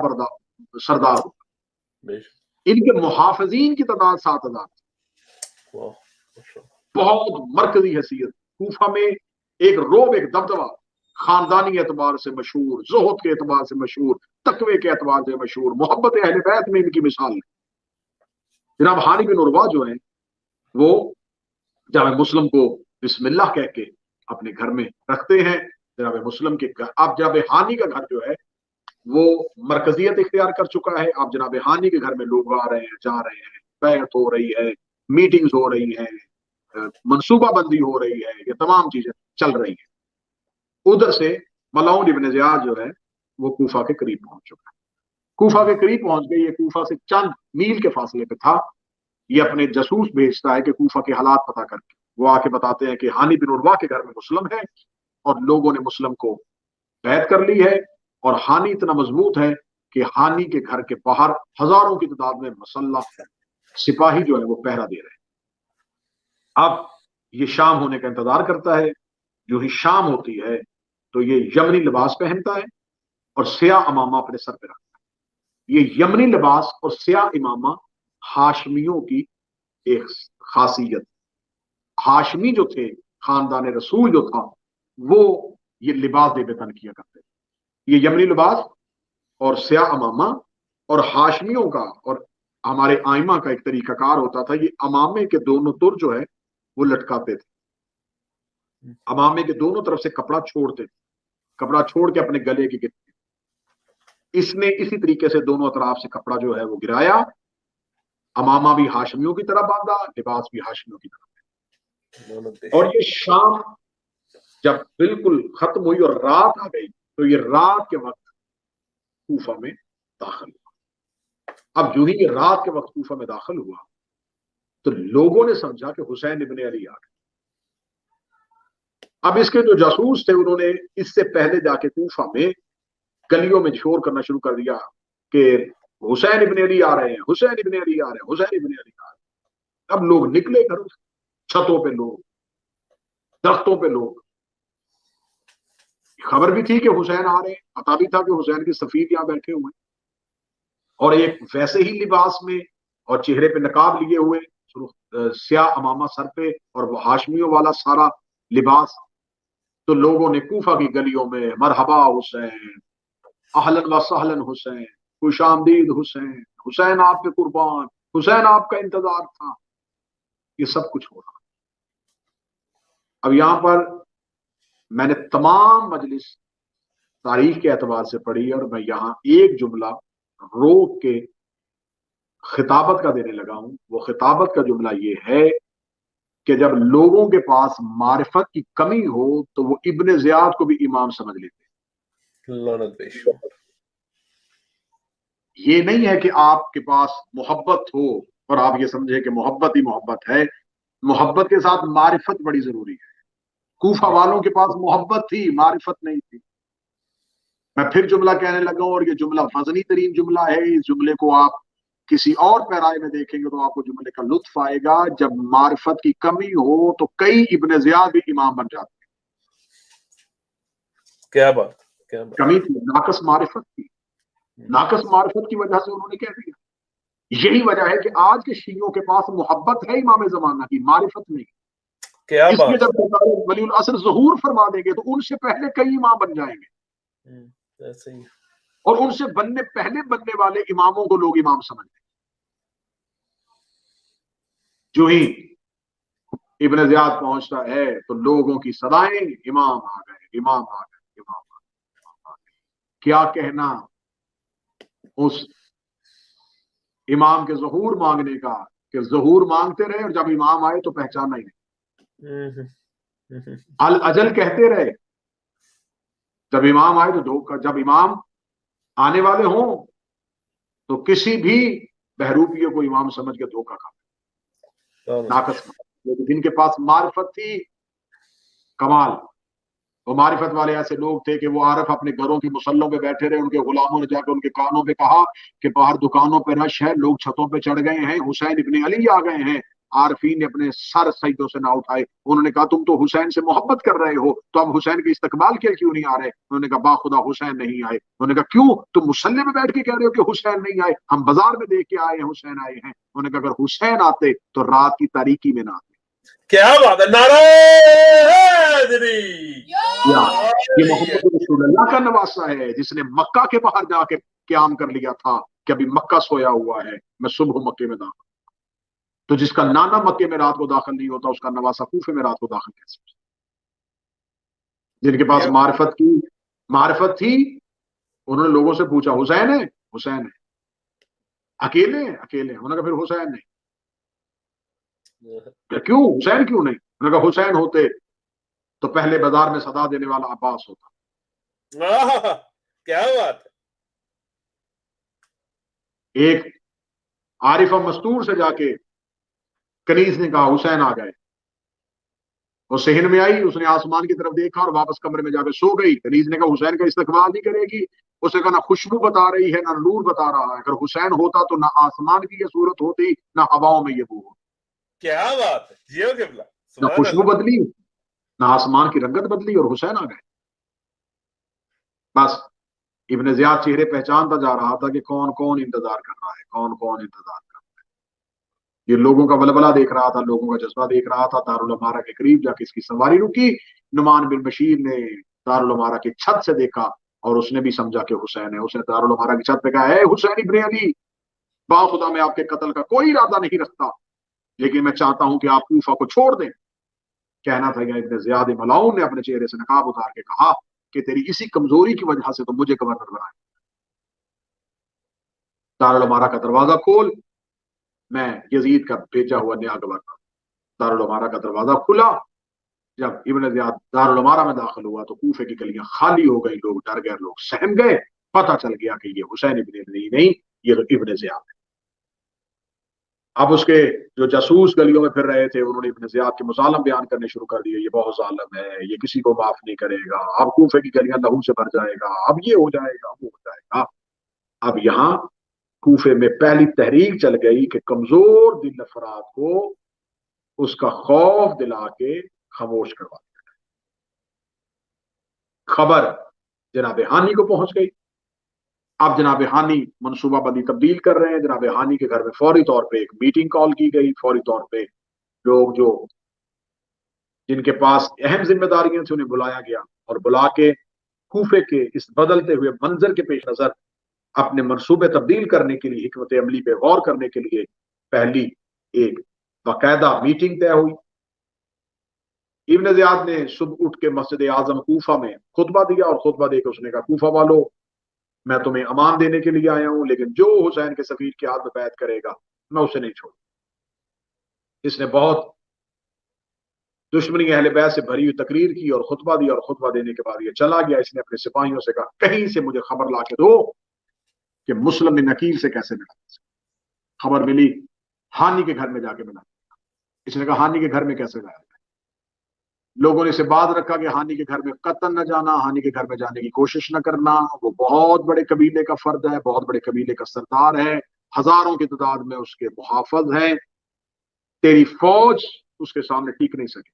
Speaker 1: सरदार होगा। इनके मुहाफिजीन की तादाद 7000 थी। बहुत मरकजी हैसियत कूफा में, एक रोब, एक दबदबा, खानदानी एतबार से मशहूर, ज़ुहद के एतबार से मशहूर, तकवे के एतबार से मशहूर, मोहब्बत अहले बैत में इनकी मिसाल। जनाब हानी बिन उर्वा जो है वो जनाब मुस्लिम को बिस्मिल्लाह कह के अपने घर में रखते हैं। जनाब मुस्लिम के घर, अब जनाब हानी का घर जो है वो मरकजियत इख्तियार कर चुका है। अब जनाब हानी के घर में लोग आ रहे हैं, जा रहे हैं, बैत हो रही है, मीटिंग्स हो रही है, मनसूबाबंदी हो रही है, ये तमाम चीजें चल रही है। उधर से मलाउन इब्न ज़ियाद जो है वो कूफा के करीब पहुंच चुका है। कूफा के करीब पहुंच गई, ये कूफा से चंद मील के फासले पे था। ये अपने जासूस भेजता है कि कूफा के हालात पता करके वो आके बताते हैं कि हानी बिन उर्वा के घर में मुस्लिम है और लोगों ने मुस्लिम को बैत कर ली है और हानी इतना मजबूत है कि हानी के घर के बाहर हजारों की तादाद में मुसल्लह सिपाही जो है वो पहरा दे रहे हैं। अब ये शाम होने का इंतजार करता है। जो ही शाम होती है तो ये यमनी लिबास पहनता है और स्याह इमामा अपने सर पे रखता है। ये यमनी लिबास और स्याह इमामा हाशमियों की एक खासियत। हाशमी जो थे, खानदान रसूल जो था, वो ये लिबास बेबतन किया करते थे। ये यमनी लिबास और स्याह इमामा और हाशमियों का और हमारे आइमा का एक तरीकाकार होता था। ये अमामे के दोनों तुर जो है वो लटकाते थे, अमामे के दोनों तरफ से कपड़ा छोड़ते थे, कपड़ा छोड़ के अपने गले की गिरते। इसने इसी तरीके से दोनों तरफ से कपड़ा जो है वो गिराया। अमामा भी हाशमियों की तरह बांधा, लिबास भी हाशमियों की तरह। और ये शाम जब बिल्कुल खत्म हुई और रात आ गई तो ये रात के वक्त कूफा में दाखिल हुआ। अब जो ही ये रात के वक्त कूफा में दाखिल हुआ तो लोगों ने समझा कि हुसैन इब्ने अली आ गए। अब इसके जो जासूस थे उन्होंने इससे पहले जाके कूफा में गलियों में शोर करना शुरू कर दिया कि हुसैन इब्ने अली आ रहे हैं, हुसैन इब्ने अली आ रहे हैं, हुसैन इब्ने अली आ रहे हैं। अब लोग निकले घरों से, छतों पे लोग, दरख्तों पे लोग। खबर भी थी कि हुसैन आ रहे हैं, पता भी था कि हुसैन के सफीर यहां बैठे हुए हैं और एक वैसे ही लिबास में और चेहरे पे नकाब लिए हुए, स्याह अमामा सर पे और वो हाशमियों वाला सारा लिबास। तो लोगों ने कूफा की गलियों में मरहबा हुसैन, अहलन व सहलन हुसैन, खुशामदीद हुसैन, हुसैन आप पे कुर्बान, हुसैन आपका इंतजार था, ये सब कुछ हो रहा। अब यहां पर मैंने तमाम मजलिस तारीख के एतबार से पढ़ी और मैं यहां एक जुमला रोक के खिताबत का देने लगा हूं। वो खिताबत का जुमला ये है कि जब लोगों के पास मारिफत की कमी हो तो वो इब्ने ज़ियाद को भी इमाम समझ लेते। یہ نہیں ہے کہ آپ کے پاس محبت ہو اور آپ یہ سمجھے کہ محبت ہی محبت ہے. محبت کے ساتھ معرفت بڑی ضروری ہے. کوفہ والوں کے پاس محبت تھی، معرفت نہیں تھی. میں پھر جملہ کہنے لگا ہوں، اور یہ جملہ وزنی ترین جملہ ہے. اس جملے کو آپ کسی اور پیرائے میں دیکھیں گے تو آپ کو جملے کا لطف آئے گا. جب معرفت کی کمی ہو تو کئی ابن زیاد بھی امام بن جاتے ہیں.
Speaker 2: کیا بات، کیا بات.
Speaker 1: کمی تھی، ناقص معرفت تھی. ناقص معرفت کی وجہ سے انہوں نے کہہ دیا. یہی وجہ ہے کہ آج کے شیعوں کے پاس محبت ہے امام زمانہ کی، معرفت نہیں.
Speaker 2: کیا
Speaker 1: اس لیے
Speaker 2: بات.
Speaker 1: جب سرکار ولی العصر ظہور فرما دیں گے تو ان سے پہلے کئی امام بن جائیں گے،
Speaker 2: ایسے ہی.
Speaker 1: اور ان سے پہلے بننے والے اماموں کو لوگ امام سمجھتے ہیں. جو ہی ابن زیاد پہنچتا ہے تو لوگوں کی صدائیں امام آ گئے، امام آ گئے، امام آ گئے، امام آ گئے. کیا کہنا اس امام کے ظہور مانگنے کا کہ ظہور مانگتے رہے اور جب امام آئے تو پہچانا ہی نہیں. الاجل کہتے رہے، جب امام آئے تو دھوکہ. جب امام آنے والے ہوں تو کسی بھی بہروپیے کو امام سمجھ کے دھوکہ کھا، ناقص. لیکن جن کے پاس معرفت تھی، کمال. وہ معرفت والے ایسے لوگ تھے کہ وہ عارف اپنے گھروں کی مسلوں پہ بیٹھے رہے. ان کے غلاموں نے جا کے ان کے کانوں پہ کہا کہ باہر دکانوں پہ رش ہے، لوگ چھتوں پہ چڑھ گئے ہیں، حسین ابن علی آ گئے ہیں. عارفین نے اپنے سر سجدوں سے نہ اٹھائے. انہوں نے کہا تم تو حسین سے محبت کر رہے ہو تو اب حسین کے استقبال کے کیوں نہیں آ رہے؟ انہوں نے کہا با خدا حسین نہیں آئے. انہوں نے کہا کیوں؟ تم مسلح میں بیٹھ کے کہہ رہے ہو کہ حسین نہیں آئے، ہم بازار میں دیکھ کے آئے ہیں حسین آئے ہیں. انہوں نے کہا اگر حسین آتے تو رات کی تاریکی میں نہ آتے.
Speaker 2: کیا بات ہے. نعرہ حیدری.
Speaker 1: یہ محمد رسول اللہ کا نواسا ہے جس نے مکہ کے باہر جا کے قیام کر لیا تھا کہ ابھی مکہ سویا ہوا ہے، میں صبح مکے میں داخل. تو جس کا نانا مکے میں رات کو داخل نہیں ہوتا اس کا نواسا کوفے میں رات کو داخل کیسے ہوتا؟ جن کے پاس معرفت تھی انہوں نے لوگوں سے پوچھا حسین ہے؟ حسین ہے. اکیلے ہیں؟ اکیلے ہیں. انہوں نے کہا پھر حسین نہیں. کیوں حسین کیوں نہیں؟ انہوں نے کہا حسین ہوتے تو پہلے بازار میں صدا دینے والا عباس ہوتا.
Speaker 2: کیا بات ہے.
Speaker 1: ایک عارفہ مستور سے جا کے کنیز نے کہا حسین آ گئے. وہ صحن میں آئی، اس نے آسمان کی طرف دیکھا اور واپس کمرے میں جا کے سو گئی. کنیز نے کہا حسین کا استقبال نہیں کرے گی. اس نے کہا نہ خوشبو بتا رہی ہے نہ نور بتا رہا ہے. اگر حسین ہوتا تو نہ آسمان کی یہ صورت ہوتی نہ ہواؤں میں یہ بو ہوتی.
Speaker 2: کیا بات ہے. جیو قبلہ.
Speaker 1: نہ خوشبو بدلی نہ آسمان کی رنگت بدلی اور حسین آ گئے. بس ابن زیاد چہرے پہچانتا جا رہا تھا کہ کون کون انتظار کر رہا ہے، کون کون انتظار کر رہا ہے. یہ لوگوں کا ولولہ دیکھ رہا تھا، لوگوں کا جذبہ دیکھ رہا تھا. دارالعمارہ کے قریب جا کے اس کی سواری رکی. نعمان بن بشیر نے دارالعمارہ کی چھت سے دیکھا اور اس نے بھی سمجھا کہ حسین ہے. اس نے دارالعمارہ کی چھت پہ کہا اے حسین ابن علی، با خدا میں آپ کے قتل کا کوئی ارادہ نہیں رکھتا، لیکن میں چاہتا ہوں کہ آپ کوفہ کو چھوڑ دیں. کہنا تھا کہ ابن زیاد ملعون نے اپنے چہرے سے نقاب اتار کے کہا کہ تیری اسی کمزوری کی وجہ سے تو مجھے گورنر بنایا. دارالعمارہ کا دروازہ کھول، میں یزید کا بھیجا ہوا نیا گورنر. دارالعمارہ کا دروازہ کھلا. جب ابن زیاد دارالعمارہ میں داخل ہوا تو کوفے کی گلیاں خالی ہو گئی. لوگ ڈر گئے، لوگ سہم گئے. پتہ چل گیا کہ یہ حسین ابن علی نہیں، یہ ابن زیاد ہے. اب اس کے جو جاسوس گلیوں میں پھر رہے تھے انہوں نے ابن زیاد کے مظالم بیان کرنے شروع کر دیے. یہ بہت ظالم ہے، یہ کسی کو معاف نہیں کرے گا، اب کوفے کی گلیاں لہو سے بھر جائے گا، اب یہ ہو جائے گا، وہ ہو جائے گا. اب یہاں کوفے میں پہلی تحریک چل گئی کہ کمزور دل افراد کو اس کا خوف دلا کے خاموش کروا دیا. خبر جناب ہانی کو پہنچ گئی. اب جناب ہانی منصوبہ بندی تبدیل کر رہے ہیں. جناب ہانی کے گھر میں فوری طور پہ ایک میٹنگ کال کی گئی. فوری طور پہ لوگ جو جن کے پاس اہم ذمہ داریاں تھیں انہیں بلایا گیا اور بلا کے کوفے کے اس بدلتے ہوئے منظر کے پیش نظر اپنے منصوبے تبدیل کرنے کے لیے، حکمت عملی پہ غور کرنے کے لیے پہلی ایک باقاعدہ میٹنگ طے ہوئی. ابن زیاد نے صبح اٹھ کے مسجد اعظم کوفہ میں خطبہ دیا اور خطبہ دے کے اس نے کہا کوفہ والو، میں تمہیں امان دینے کے لیے آیا ہوں، لیکن جو حسین کے سفیر کے ہاتھ میں بیعت کرے گا میں اسے نہیں چھوڑوں. اس نے بہت دشمنی اہل بیت سے بھری ہوئی تقریر کی اور خطبہ دیا، اور خطبہ دینے کے بعد یہ چلا گیا. اس نے اپنے سپاہیوں سے کہا کہیں سے مجھے خبر لا کے دو کہ مسلم بن عقیل سے کیسے ملا. خبر ملی ہانی کے گھر میں جا کے ملا. اس نے کہا ہانی کے گھر میں کیسے گیا. لوگوں نے اسے بات رکھا کہ ہانی کے گھر میں قطن نہ جانا, ہانی کے گھر میں جانے کی کوشش نہ کرنا, وہ بہت بڑے قبیلے کا فرد ہے, بہت بڑے قبیلے کا سردار ہے, ہزاروں کی تعداد میں اس کے محافظ ہیں, تیری فوج اس کے سامنے ٹیک نہیں سکے.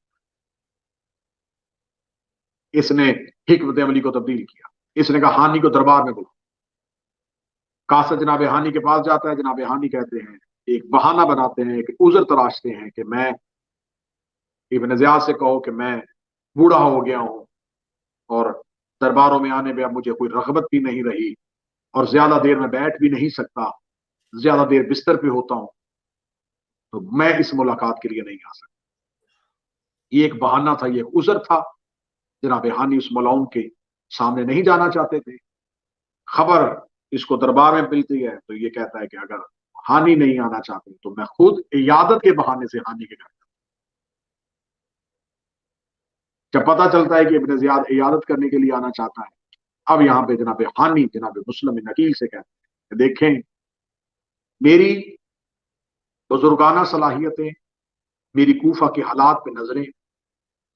Speaker 1: اس نے حکمت عملی کو تبدیل کیا. اس نے کہا ہانی کو دربار میں بلاؤ. کاسا جناب ہانی کے پاس جاتا ہے. جناب ہانی کہتے ہیں, ایک بہانہ بناتے ہیں, ایک عذر تراشتے ہیں کہ میں ابن زیاد سے کہو کہ میں بوڑھا ہو گیا ہوں اور درباروں میں آنے میں اب مجھے کوئی رغبت بھی نہیں رہی اور زیادہ دیر میں بیٹھ بھی نہیں سکتا, زیادہ دیر بستر پہ ہوتا ہوں, تو میں اس ملاقات کے لیے نہیں آ سکتا. یہ ایک بہانہ تھا, یہ ایک عذر تھا. جناب ہانی اس ملعون کے سامنے نہیں جانا چاہتے تھے. خبر اس کو دربار میں ملتی ہے تو یہ کہتا ہے کہ اگر ہانی نہیں آنا چاہتے تو میں خود عیادت کے بہانے سے ہانی کے گھر. جب پتا چلتا ہے کہ ابن زیاد عیادت کرنے کے لیے آنا چاہتا ہے, اب یہاں پہ جناب ہانی جناب مسلم بن عقیل سے کہتے ہیں کہ دیکھیں میری بزرگانہ صلاحیتیں, میری کوفہ کے حالات پہ نظریں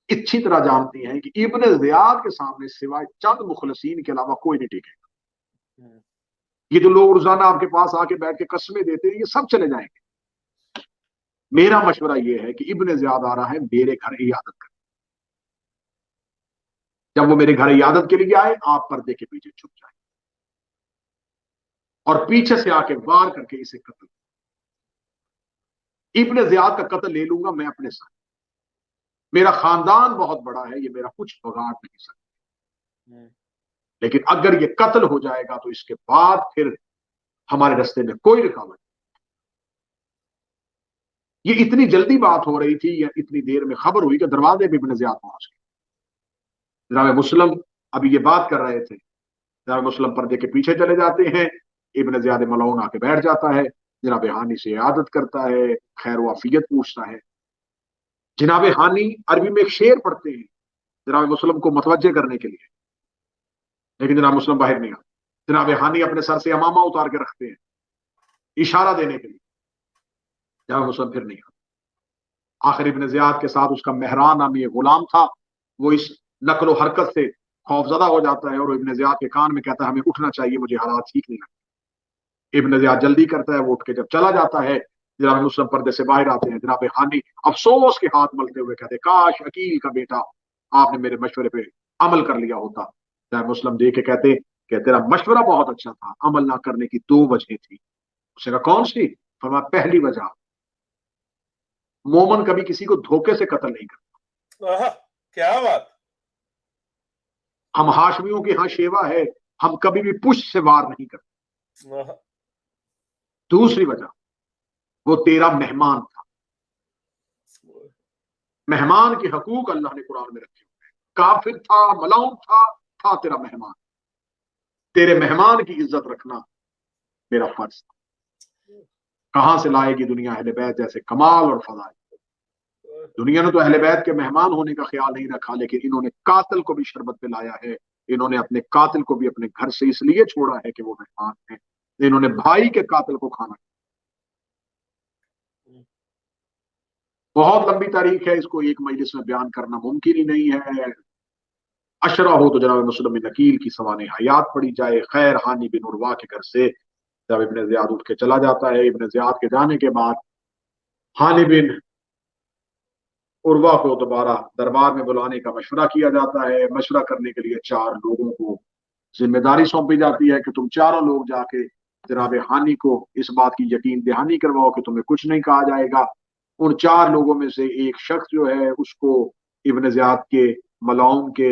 Speaker 1: اچھی طرح جانتی ہیں کہ ابن زیاد کے سامنے سوائے چند مخلصین کے علاوہ کوئی نہیں ٹکے گا. یہ جو لوگ روزانہ آپ کے پاس آ کے بیٹھ کے قسمیں دیتے ہیں یہ سب چلے جائیں گے. میرا مشورہ یہ ہے کہ ابن زیاد آ رہا ہے میرے گھر عیادت کر. جب وہ میرے گھر عیادت کے لیے آئے آپ پردے کے پیچھے چھپ جائیں اور پیچھے سے آ کے وار کر کے اسے قتل. ابن زیاد کا قتل لے لوں گا میں اپنے ساتھ. میرا خاندان بہت بڑا ہے, یہ میرا کچھ بگاڑ نہیں سکتا, لیکن اگر یہ قتل ہو جائے گا تو اس کے بعد پھر ہمارے راستے میں کوئی رکاوٹ نہیں. یہ اتنی جلدی بات ہو رہی تھی یا اتنی دیر میں خبر ہوئی کہ دروازے پہ ابن زیاد پہنچ گئے. جناب مسلم ابھی یہ بات کر رہے تھے. جناب مسلم پردے کے پیچھے چلے جاتے ہیں. ابن زیاد ملعون آ کے بیٹھ جاتا ہے. جناب ہانی سے عیادت کرتا ہے, خیر و عافیت پوچھتا ہے. جناب ہانی عربی میں ایک شعر پڑھتے ہیں جناب مسلم کو متوجہ کرنے کے لیے, لیکن جناب مسلم باہر نہیں آتے. جناب ہانی اپنے سر سے امامہ اتار کے رکھتے ہیں اشارہ دینے کے لیے. جناب مسلم پھر نہیں آتے. آخر ابن زیاد کے ساتھ اس کا مہران نامی غلام تھا, وہ اس نقل و حرکت سے خوف زدہ ہو جاتا ہے اور ابن زیاد کے کان میں کہتا ہے ہمیں اٹھنا چاہیے, مجھے حالات ٹھیک نہیں لگتے. ابن زیاد جلدی کرتا ہے, وہ اٹھ کے جب چلا جاتا ہے جناب مسلم پردے سے باہر آتے ہیں. جناب ہانی افسوس کے ہاتھ ملتے ہوئے کہتے کاش عقیل کا بیٹا آپ نے میرے مشورے پہ عمل کر لیا ہوتا. جناب مسلم دیکھ کے کہتے کہ تیرا مشورہ بہت اچھا تھا, عمل نہ کرنے کی دو وجہیں تھی. اس نے کہا کون سی؟ فرمایا پہلی وجہ, مومن کبھی کسی کو دھوکے سے قتل نہیں کرتا.
Speaker 2: کیا بات.
Speaker 1: ہم ہاشمیوں کے ہاں شیوا ہے, ہم کبھی بھی پشت سے وار نہیں کرتے. دوسری وجہ, وہ تیرا مہمان تھا. مہمان کے حقوق اللہ نے قرآن میں رکھے ہوئے ہیں. کافر تھا, ملعون تھا تیرا مہمان. تیرے مہمان کی عزت رکھنا میرا فرض تھا. کہاں سے لائے گی دنیا اہل بیت جیسے کمال اور فضائل. دنیا نے تو اہل بیت کے مہمان ہونے کا خیال نہیں رکھا, لیکن انہوں نے قاتل کو بھی شربت پہ لایا ہے. انہوں نے اپنے قاتل کو بھی اپنے گھر سے اس لیے چھوڑا ہے کہ وہ مہمان ہیں. انہوں نے بھائی کے قاتل کو کھانا. بہت لمبی تاریخ ہے, اس کو ایک مجلس میں بیان کرنا ممکن ہی نہیں ہے. اشرا ہو تو جناب مسلم بن عقیل کی سوانح حیات پڑی جائے. خیر ہانی بن عروہ کے گھر سے جب ابن زیاد اٹھ کے چلا جاتا ہے, ابن زیاد کے جانے کے بعد ہانی بن عروہ کو دوبارہ دربار میں بلانے کا مشورہ کیا جاتا ہے. مشورہ کرنے کے لیے 4 لوگوں کو ذمہ داری سونپی جاتی ہے کہ تم چاروں لوگ جا کے جناب ہانی کو اس بات کی یقین دہانی کرواؤ کہ تمہیں کچھ نہیں کہا جائے گا. ان 4 لوگوں میں سے ایک شخص جو ہے اس کو ابن زیاد کے ملعون کے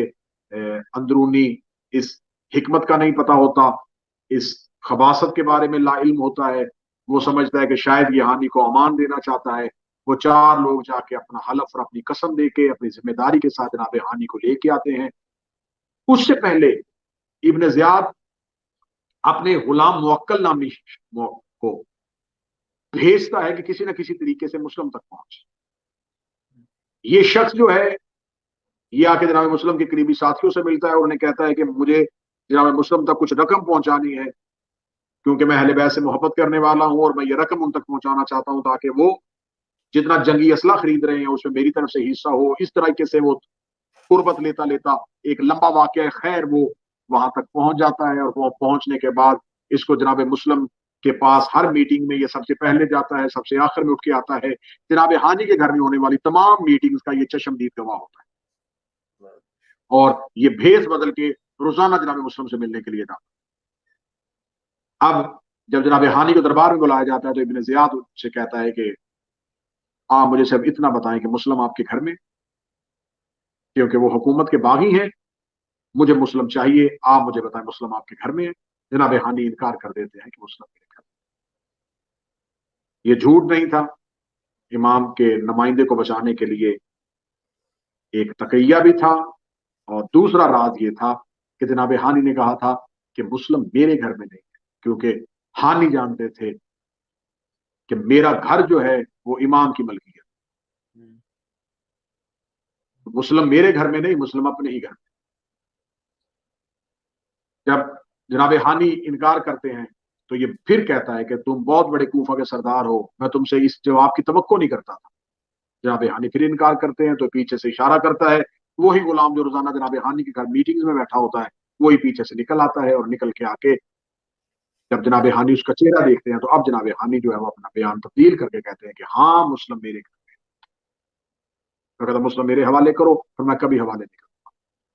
Speaker 1: اندرونی اس حکمت کا نہیں پتا ہوتا, اس خباثت کے بارے میں لا علم ہوتا ہے. وہ سمجھتا ہے کہ شاید یہ ہانی کو امان دینا چاہتا ہے. وہ 4 لوگ جا کے اپنا حلف اور اپنی قسم دے کے اپنی ذمہ داری کے ساتھ جناب ہانی کو لے کے آتے ہیں. اس سے پہلے ابن زیاد اپنے غلام موکل نامی کو بھیجتا ہے کہ کسی نہ کسی طریقے سے مسلم تک پہنچ. یہ شخص جو ہے یہ آ کے جناب مسلم کے قریبی ساتھیوں سے ملتا ہے اور انہیں کہتا ہے کہ مجھے جناب مسلم تک کچھ رقم پہنچانی ہے. کیونکہ میں اہل بیت سے محبت کرنے والا ہوں اور میں یہ رقم ان تک پہنچانا چاہتا ہوں تاکہ وہ جتنا جنگی اسلحہ خرید رہے ہیں اس میں میری طرف سے حصہ ہو. اس طریقے سے وہ قربت لیتا لیتا ایک لمبا واقعہ خیر وہ وہاں تک پہنچ جاتا ہے. اور وہ پہنچنے کے بعد اس کو جناب مسلم کے پاس ہر میٹنگ میں یہ سب سے پہلے جاتا ہے, سب سے آخر میں اٹھ کے آتا ہے. جناب ہانی کے گھر میں ہونے والی تمام میٹنگز کا یہ چشمدید گواہ ہوتا ہے اور یہ بھیس بدل کے روزانہ جناب مسلم سے ملنے کے لیے جاتا ہے. اب جب جناب ہانی کو دربار میں بلایا جاتا ہے تو ابن زیاد سے کہتا ہے کہ آپ مجھے صرف اتنا بتائیں کہ مسلم آپ کے گھر میں, کیونکہ وہ حکومت کے باغی ہیں, مجھے مسلم چاہیے, آپ مجھے بتائیں مسلم آپ کے گھر میں ہے. جناب ہانی انکار کر دیتے ہیں کہ مسلم میرے گھر میں. یہ جھوٹ نہیں تھا, امام کے نمائندے کو بچانے کے لیے ایک تقیہ بھی تھا, اور دوسرا راز یہ تھا کہ جناب ہانی نے کہا تھا کہ مسلم میرے گھر میں نہیں ہے, کیونکہ ہانی جانتے تھے کہ میرا گھر جو ہے وہ امام کی ملکیت ہے. مسلم میرے گھر میں نہیں, مسلم اپنے ہی گھر میں. جب جناب ہانی انکار کرتے ہیں تو یہ پھر کہتا ہے کہ تم بہت بڑے کوفہ کے سردار ہو, میں تم سے اس جواب کی توقع نہیں کرتا تھا. جناب ہانی پھر انکار کرتے ہیں تو پیچھے سے اشارہ کرتا ہے, وہی غلام جو روزانہ جناب ہانی کے گھر میٹنگز میں بیٹھا ہوتا ہے وہی پیچھے سے نکل آتا ہے, اور نکل کے آ کے جب جناب ہانی اس کا چہرہ دیکھتے ہیں تو اب جناب ہانی جو ہے وہ اپنا بیان تبدیل کر کے کہتے ہیں کہ ہاں مسلم میرے گھر میں, اگر مسلم میرے حوالے کرو تو میں کبھی حوالے نہیں کروں.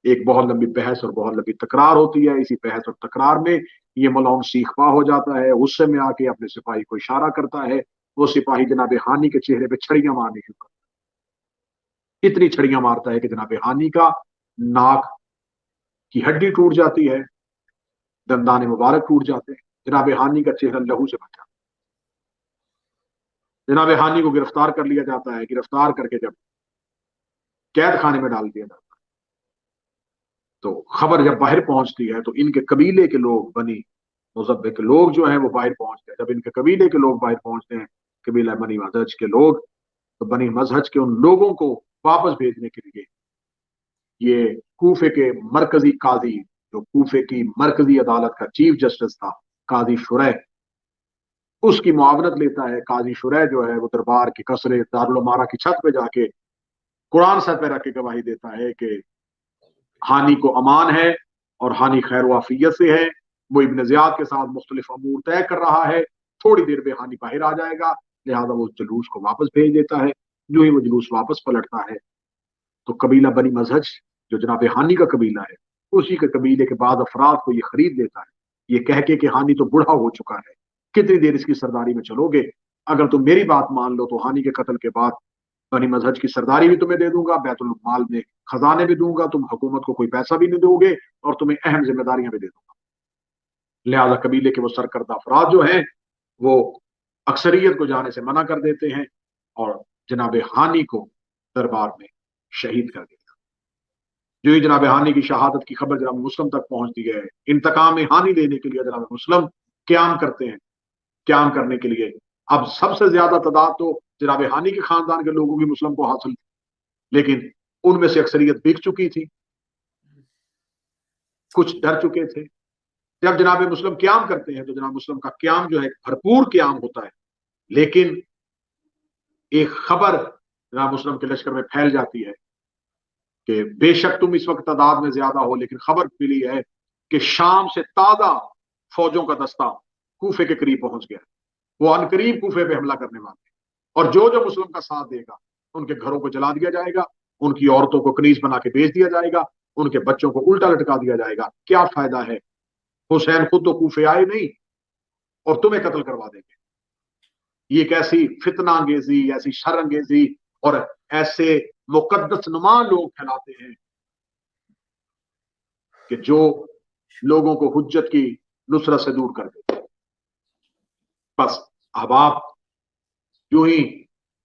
Speaker 1: ایک بہت لمبی بحث اور بہت لمبی تکرار ہوتی ہے. اسی بحث اور تکرار میں یہ ملعون سیخ پا ہو جاتا ہے, غصے میں آ کے اپنے سپاہی کو اشارہ کرتا ہے. وہ سپاہی جناب ہانی کے چہرے پہ چھڑیاں مارنے شروع کرتا ہے. اتنی چھڑیاں مارتا ہے کہ جناب ہانی کا ناک کی ہڈی ٹوٹ جاتی ہے, دندان مبارک ٹوٹ جاتے ہیں, جناب ہانی کا چہرہ لہو سے بھر جاتا ہے. جناب ہانی کو گرفتار کر لیا جاتا ہے. گرفتار کر کے جب قید خانے میں ڈال دیا جاتا ہے تو خبر جب باہر پہنچتی ہے تو ان کے قبیلے کے لوگ, بنی مزبے کے لوگ جو ہیں وہ باہر پہنچتے ہیں. جب ان کے قبیلے کے لوگ باہر پہنچتے ہیں, قبیلہ بنی مزہج کے لوگ, تو بنی مزہج کے ان لوگوں کو واپس بھیجنے کے لیے یہ کوفے کے مرکزی قاضی, جو کوفے کی مرکزی عدالت کا چیف جسٹس تھا, قاضی شریح, اس کی معاونت لیتا ہے. قاضی شریح جو ہے وہ دربار کی قصر دارالعمارہ کی چھت پہ جا کے قرآن سر پہ رکھ کے گواہی دیتا ہے کہ ہانی کو امان ہے اور ہانی خیر و عافیت سے ہے. وہ ابن زیاد کے ساتھ مختلف امور طے کر رہا ہے, تھوڑی دیر میں ہانی باہر آ جائے گا, لہذا وہ جلوس کو واپس بھیج دیتا ہے. جو ہی وہ جلوس واپس پلٹتا ہے تو قبیلہ بنی مزہج جو جناب ہانی کا قبیلہ ہے, اسی کے قبیلے کے بعد افراد کو یہ خرید لیتا ہے, یہ کہہ کے کہ ہانی تو بوڑھا ہو چکا ہے, کتنی دیر اس کی سرداری میں چلو گے, اگر تم میری بات مان لو تو ہانی کے قتل کے بعد بنی مزہج کی سرداری بھی تمہیں دے دوں گا, بیت المال میں خزانے بھی دوں گا, تم حکومت کو کوئی پیسہ بھی نہیں دو گے, اور تمہیں اہم ذمہ داریاں بھی دے دوں گا. لہذا قبیلے کے وہ سرکردہ افراد جو ہیں وہ اکثریت کو جانے سے منع کر دیتے ہیں اور جناب ہانی کو دربار میں شہید کر دیتا. جو ہی جناب ہانی کی شہادت کی خبر جناب مسلم تک پہنچتی ہے, انتقام ہانی لینے کے لیے جناب مسلم قیام کرتے ہیں. قیام کرنے کے لیے اب سب سے زیادہ تعداد تو جناب ہانی کے خاندان کے لوگوں کی مسلم کو حاصل تھی, لیکن ان میں سے اکثریت بک چکی تھی, کچھ ڈر چکے تھے. جب جناب مسلم قیام کرتے ہیں تو جناب مسلم کا قیام جو ہے بھرپور قیام ہوتا ہے, لیکن ایک خبر جناب مسلم کے لشکر میں پھیل جاتی ہے کہ بے شک تم اس وقت تعداد میں زیادہ ہو, لیکن خبر ملی ہے کہ شام سے تازہ فوجوں کا دستہ کوفے کے قریب پہنچ گیا. وہ ان قریب کوفے پہ حملہ کرنے والے ہیں, اور جو مسلم کا ساتھ دے گا ان کے گھروں کو جلا دیا جائے گا, ان کی عورتوں کو کنیز بنا کے بیچ دیا جائے گا, ان کے بچوں کو الٹا لٹکا دیا جائے گا. کیا فائدہ ہے, حسین خود تو کوفے آئے نہیں اور تمہیں قتل کروا دیں گے. یہ ایک ایسی فتنہ انگیزی, ایسی شر انگیزی اور ایسے مقدس نما لوگ پھیلاتے ہیں کہ جو لوگوں کو حجت کی نصرت سے دور کر دیتے ہیں. بس اب آپ جو ہی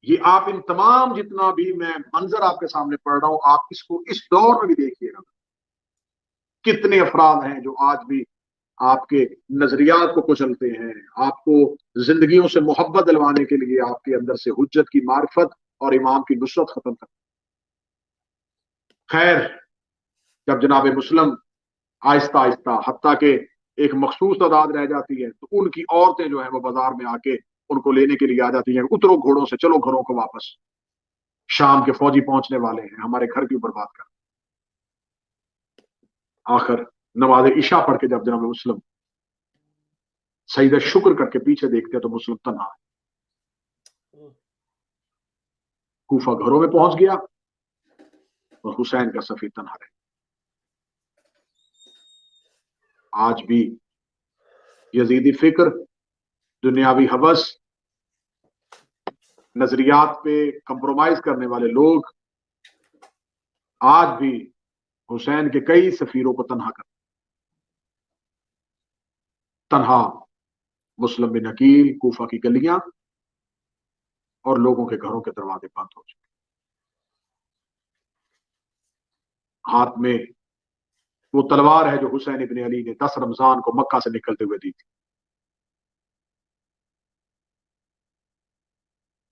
Speaker 1: یہ آپ ان تمام جتنا بھی میں منظر آپ کے سامنے پڑھ رہا ہوں, آپ اس کو اس دور میں بھی دیکھیے گا, کتنے افراد ہیں جو آج بھی آپ کے نظریات کو کچلتے ہیں, آپ کو زندگیوں سے محبت دلوانے کے لیے آپ کے اندر سے حجت کی معرفت اور امام کی نصرت ختم کرتے. خیر, جب جناب مسلم آہستہ آہستہ حتیٰ کہ ایک مخصوص تعداد رہ جاتی ہے تو ان کی عورتیں جو ہیں وہ بازار میں آ کے ان کو لینے کے لیے آ جاتی ہیں، اترو گھوڑوں سے، چلو گھروں کو واپس، شام کے فوجی پہنچنے والے ہیں، ہمارے گھر کی برباد کر۔ آخر نماز عشاء پڑھ کے جب جناب مسلم سجدہ شکر کر کے پیچھے دیکھتے تو مسلم تنہا ہے۔ کوفہ گھروں میں پہنچ گیا اور حسین کا سفیر تنہا رہے۔ آج بھی یزیدی فکر، دنیاوی ہوس، نظریات پہ کمپرومائز کرنے والے لوگ آج بھی حسین کے کئی سفیروں کو تنہا کر، تنہا مسلم بن عقیل، کوفہ کی گلیاں اور لوگوں کے گھروں کے دروازے بند ہو چکے۔ ہاتھ میں وہ تلوار ہے جو حسین ابن علی نے 10 رمضان کو مکہ سے نکلتے ہوئے دی تھی۔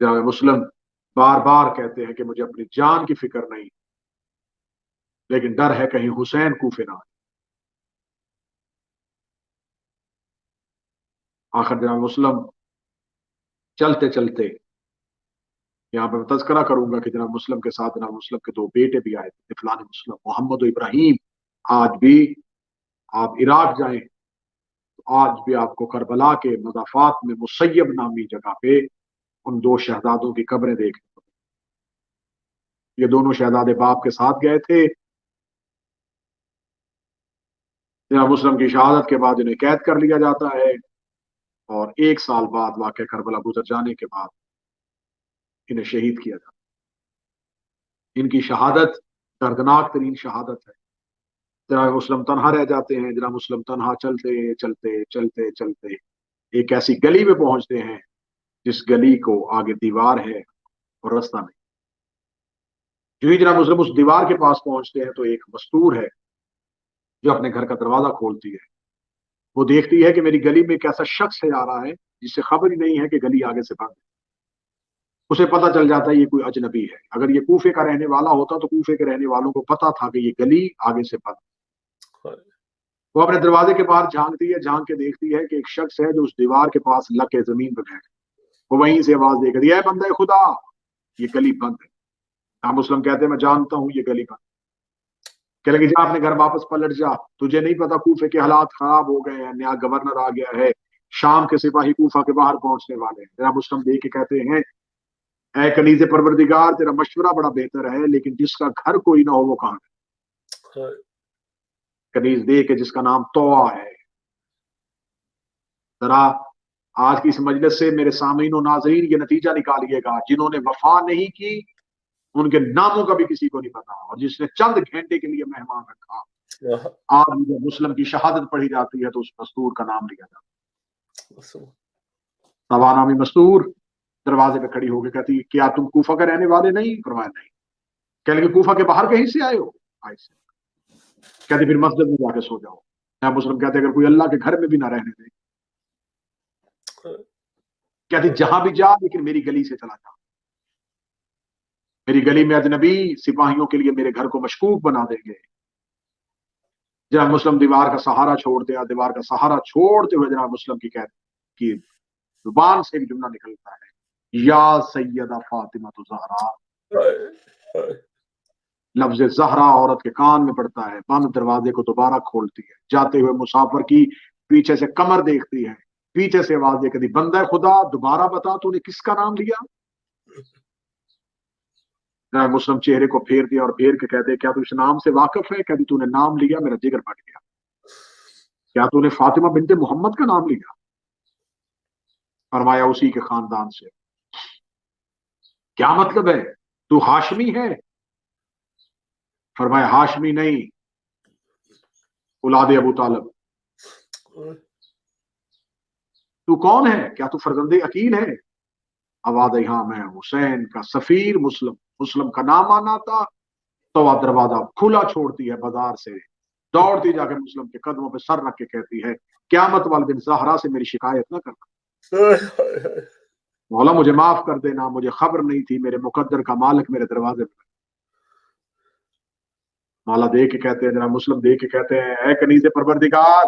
Speaker 1: جناب مسلم بار بار کہتے ہیں کہ مجھے اپنی جان کی فکر نہیں، لیکن ڈر ہے کہیں حسین کوفے نہ آئے۔ آخر جناب مسلم چلتے چلتے، یہاں پہ میں تذکرہ کروں گا کہ جناب مسلم کے ساتھ جناب مسلم کے 2 بیٹے بھی آئے تھے، طفلان مسلم محمد و ابراہیم۔ آج بھی آپ عراق جائیں تو آج بھی آپ کو کربلا کے مضافات میں مسیب نامی جگہ پہ ان 2 شہزادوں کی قبریں دیکھیں۔ یہ دونوں شہزادے باپ کے ساتھ گئے تھے، جناب مسلم کی شہادت کے بعد انہیں قید کر لیا جاتا ہے، اور 1 سال بعد واقعہ کربلا گزر جانے کے بعد انہیں شہید کیا جاتا ہے۔ ان کی شہادت دردناک ترین شہادت ہے۔ جناب مسلم تنہا رہ جاتے ہیں، جناب مسلم تنہا چلتے چلتے چلتے چلتے ایک ایسی گلی میں پہنچتے ہیں جس گلی کو آگے دیوار ہے اور رستہ نہیں۔ جو ہی جناب مسلم اس دیوار کے پاس پہنچتے ہیں تو ایک مستور ہے جو اپنے گھر کا دروازہ کھولتی ہے۔ وہ دیکھتی ہے کہ میری گلی میں ایک ایسا شخص ہے آ رہا ہے جس سے خبر ہی نہیں ہے کہ گلی آگے سے بند ہے۔ اسے پتہ چل جاتا ہے یہ کوئی اجنبی ہے۔ اگر یہ کوفے کا رہنے والا ہوتا تو کوفے کے رہنے والوں کو پتا تھا کہ یہ گلی آگے سے بند ہے۔ وہ اپنے دروازے کے باہر جھانکتی ہے، جھانک کے دیکھتی ہے کہ ایک شخص ہے جو اس دیوار کے پاس لگ کے زمین پہ بیٹھ، وہ وہیں سے آواز دے کر، اے بندہ خدا، یہ گلی بند ہے۔ ہم مسلم کہتے ہیں میں جانتا ہوں یہ گلی بند۔ کہ لگی جا اپنے گھر واپس پلٹ جا، تجھے نہیں پتا کوفے کے حالات خراب ہو گئے ہیں، نیا گورنر آ گیا ہے، شام کے سپاہی کوفہ کے باہر پہنچنے والے ہیں۔ جناب مسلم دیکھ کے کہتے ہیں اے کنیز پروردگار، تیرا مشورہ بڑا بہتر ہے، لیکن جس کا گھر کوئی نہ ہو وہ کہاں ہے؟ کنیز دے کے جس کا نام توعہ ہے۔ ذرا آج کی اس مجلس سے میرے سامعین و ناظرین یہ نتیجہ نکالیے گا، جنہوں نے وفا نہیں کی ان کے ناموں کا بھی کسی کو نہیں پتا، اور جس نے چند گھنٹے کے لیے مہمان رکھا، آج جب مسلم کی شہادت پڑھی جاتی ہے تو اس مستور کا نام لیا جاتا ہے۔ سوا نامی مستور دروازے پہ کھڑی ہو کے کہتی کیا تم کوفہ کے رہنے والے نہیں؟ فرمایا نہیں۔ کہ لگے کوفہ کے باہر کہیں سے آئے ہو؟ آئے سے۔ کہتے پھر مسجد میں جا کے سو جاؤ۔ نیا مسلم کہتے اگر کوئی اللہ کے گھر میں بھی نہ رہنے دے، کہتے جہاں بھی جا لیکن میری گلی سے چلا جا، میری گلی میں اجنبی سپاہیوں کے لیے میرے گھر کو مشکوک بنا دیں گے۔ جناب مسلم دیوار کا سہارا چھوڑتے ہیں، دیوار کا سہارا چھوڑتے ہوئے جناب مسلم کی زبان سے ایک جملہ نکلتا ہے، یا سیدہ فاطمہ زہرا۔ لفظ زہرا عورت کے کان میں پڑتا ہے، بند دروازے کو دوبارہ کھولتی ہے، جاتے ہوئے مسافر کی پیچھے سے کمر دیکھتی ہے، پیچھے سے آواز دے کر دی بندہ خدا دوبارہ بتا تو نے کس کا نام لیا؟ مسلم چہرے کو پھیر دیا اور پھیر کے کہتے کیا تو اس نام سے واقف ہے؟ کہتی تو نے نام لیا میرا جگر پھٹ گیا۔ کیا تو نے فاطمہ بنت محمد کا نام لیا؟ فرمایا اسی کے خاندان سے۔ کیا مطلب ہے؟ تو ہاشمی ہے؟ فرمایا ہاشمی نہیں، اولاد ابو طالب۔ تو کون ہے؟ کیا تو فرزند عقیل ہے؟ آواز آئی ہاں میں حسین کا سفیر مسلم۔ مسلم کا نام آنا تھا تو وہ دروازہ کھلا چھوڑتی ہے، بازار سے دوڑتی جا کے مسلم کے قدموں پہ سر رکھ کے کہتی ہے قیامت والے دن زہرا سے میری شکایت نہ کرنا، مولا مجھے معاف کر دینا، مجھے خبر نہیں تھی، میرے مقدر کا مالک میرے دروازے پہ۔ مولا دے کے کہتے ہیں، جناب مسلم دے کے کہتے ہیں اے کنیز پروردگار،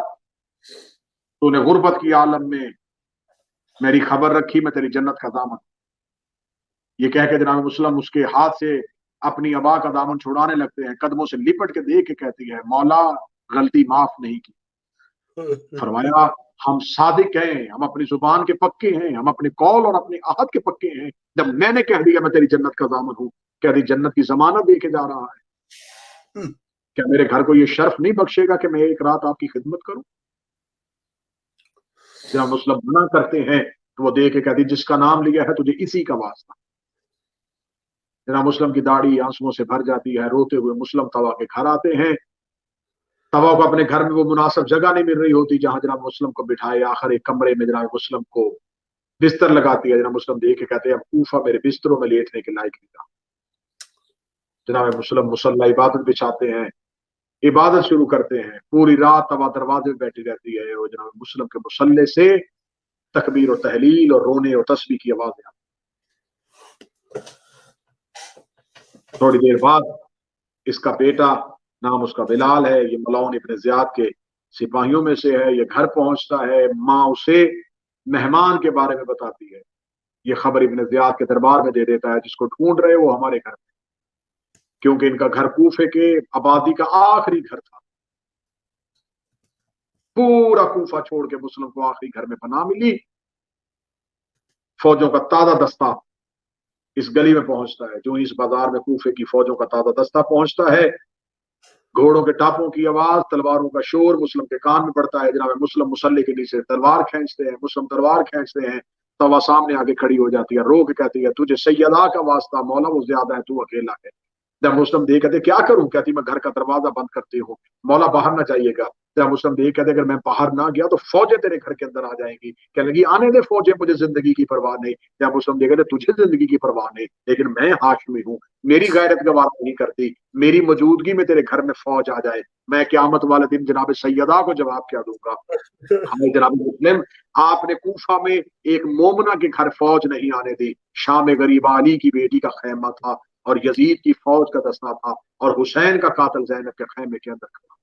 Speaker 1: तूने गुर्बत की आलम में मेरी खबर रखी, मैं तेरी जन्नत का दामन। ये कह के जनाब मुस्लिम उसके हाथ से अपनी अबा का दामन छुड़ाने लगते हैं, कदमों से लिपट के देख के कहती है, मौला गलती माफ नहीं की। फरमाया, हम सादिक हैं, हम अपनी जुबान के पक्के हैं, हम अपने कौल और अपने आहद के पक्के हैं। जब मैंने कह दिया मैं तेरी जन्नत का दामन हूं, क्या तेरी जन्नत की जमानत दे के जा रहा है? क्या मेरे घर को ये शर्फ नहीं बख्शेगा कि मैं एक रात आपकी खिदमत करूं? जब मुस्लिम मना करते हैं तो वो दे के कहती, जिसका नाम लिया है तुझे इसी का वास्ता। जनाब मुस्लिम की दाढ़ी आंसुओं से भर जाती है। रोते हुए मुस्लिम तवा के घर आते हैं। तवा को अपने घर में वो मुनासिब जगह नहीं मिल रही होती जहां जनाब मुस्लिम को बिठाए। आखिर एक कमरे में जनाब मुस्लिम को बिस्तर लगाती है। जनाब मुस्लिम देख के कहते हैं, अब कूफा मेरे बिस्तरों में लेटने के लायक नहीं था। जनाब मुस्लिम मुसल्ला इबादत बिछाते हैं, इबादत शुरू करते हैं। पूरी रात तवा दरवाजे में बैठी रहती है और जनाब मुस्लिम के मुसल्ले से तकबीर और तहलील और रोने और तस्बीह की आवाजें आती। थोड़ी देर बाद इसका बेटा, नाम उसका बिलाल है, ये मलौन इब्न ज़ियाद के सिपाहियों में से है, ये घर पहुंचता है। माँ उसे मेहमान के बारे में बताती है। ये खबर इब्न ज़ियाद के दरबार में दे देता है, जिसको ढूंढ रहे वो हमारे घर में, क्योंकि इनका घर कूफे के आबादी का आखिरी घर था। पूरा कूफा छोड़ के मुस्लिम को आखिरी घर में पनाह मिली। फौजों का ताजा दस्ता इस गली में पहुंचता है। जो इस बाजार में कूफे की फौजों का ताजा दस्ता पहुंचता है, घोड़ों के टापों की आवाज, तलवारों का शोर मुस्लिम के कान में पड़ता है। जनाब मुस्लिम मुसल्ले के नीचे तलवार खींचते हैं। मुस्लिम तलवार खींचते हैं। तवा सामने आके खड़ी हो जाती है, रो के कहती है, तुझे सैयदा का वास्ता, मौला वो ज्यादा है, तू अकेला है। जब मुस्लिम देख कहते क्या करूं? कहती मैं घर का दरवाजा बंद करती हूँ, मौला बाहर ना जाइएगा। जब मुस्लिम देख कहते अगर मैं बाहर ना गया तो फौजें तेरे घर के अंदर आ जाएंगी। कहने लगी, आने दे फौजें, मुझे जिंदगी की परवाह नहीं। जब मुस्लिम देख कहते तुझे जिंदगी की परवाह नहीं, लेकिन मैं हाशमी हूँ, मेरी गैरत गवारा नहीं करती। मेरी मौजूदगी में तेरे घर में फौज आ जाए, मैं क़यामत वाले दिन जनाब सैयदा को जवाब क्या दूंगा? हमें जनाब मुस्लिम, आपने कूफा में एक मोमना के घर फौज नहीं आने दी। शाम गरीबा अली की बेटी का खैमा था और यजीद की फौज का दस्ता था और हुसैन का कातिल ज़ैनब के खैमे के अंदर खड़ा।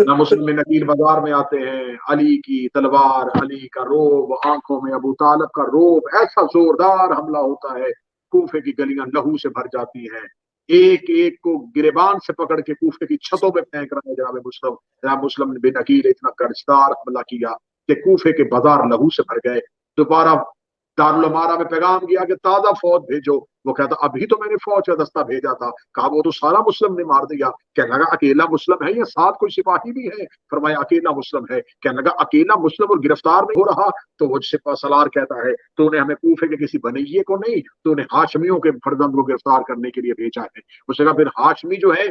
Speaker 1: ना मुस्लिम नकील बाजार में आते हैं। अली की तलवार, अली का रोब, आंखों में अबू तालिब का रोब, ऐसा जोरदार हमला होता है, कूफे की गलियां लहू से भर जाती हैं। एक एक को गिरेबान से पकड़ के कूफे की छतों पे फेंक रहे हैं जनाब मुस्लिम। जनाब मुस्लिम ने बेनकील इतना कर्जदार हमला किया कि कूफे के बाजार लहू से भर गए। दोबारा दारुल अमारा में पैगाम किया कि ताजा फौज भेजो। वो कहता अभी तो मैंने फौज का दस्ता भेजा था। कहा वो तो सारा मुस्लिम ने मार दिया। कहने लगा अकेला मुस्लिम है या साथ कोई सिपाही भी है? फरमाया अकेला मुस्लिम है। कहने लगा अकेला मुस्लिम और गिरफ्तार नहीं हो रहा? तो वो सिपा सलार कहता है, तूने हमें कूफे के किसी बनैये को नहीं, तूने हाशमियों के फर्जंद को गिरफ्तार करने के लिए भेजा है। उसने कहा फिर हाशमी जो है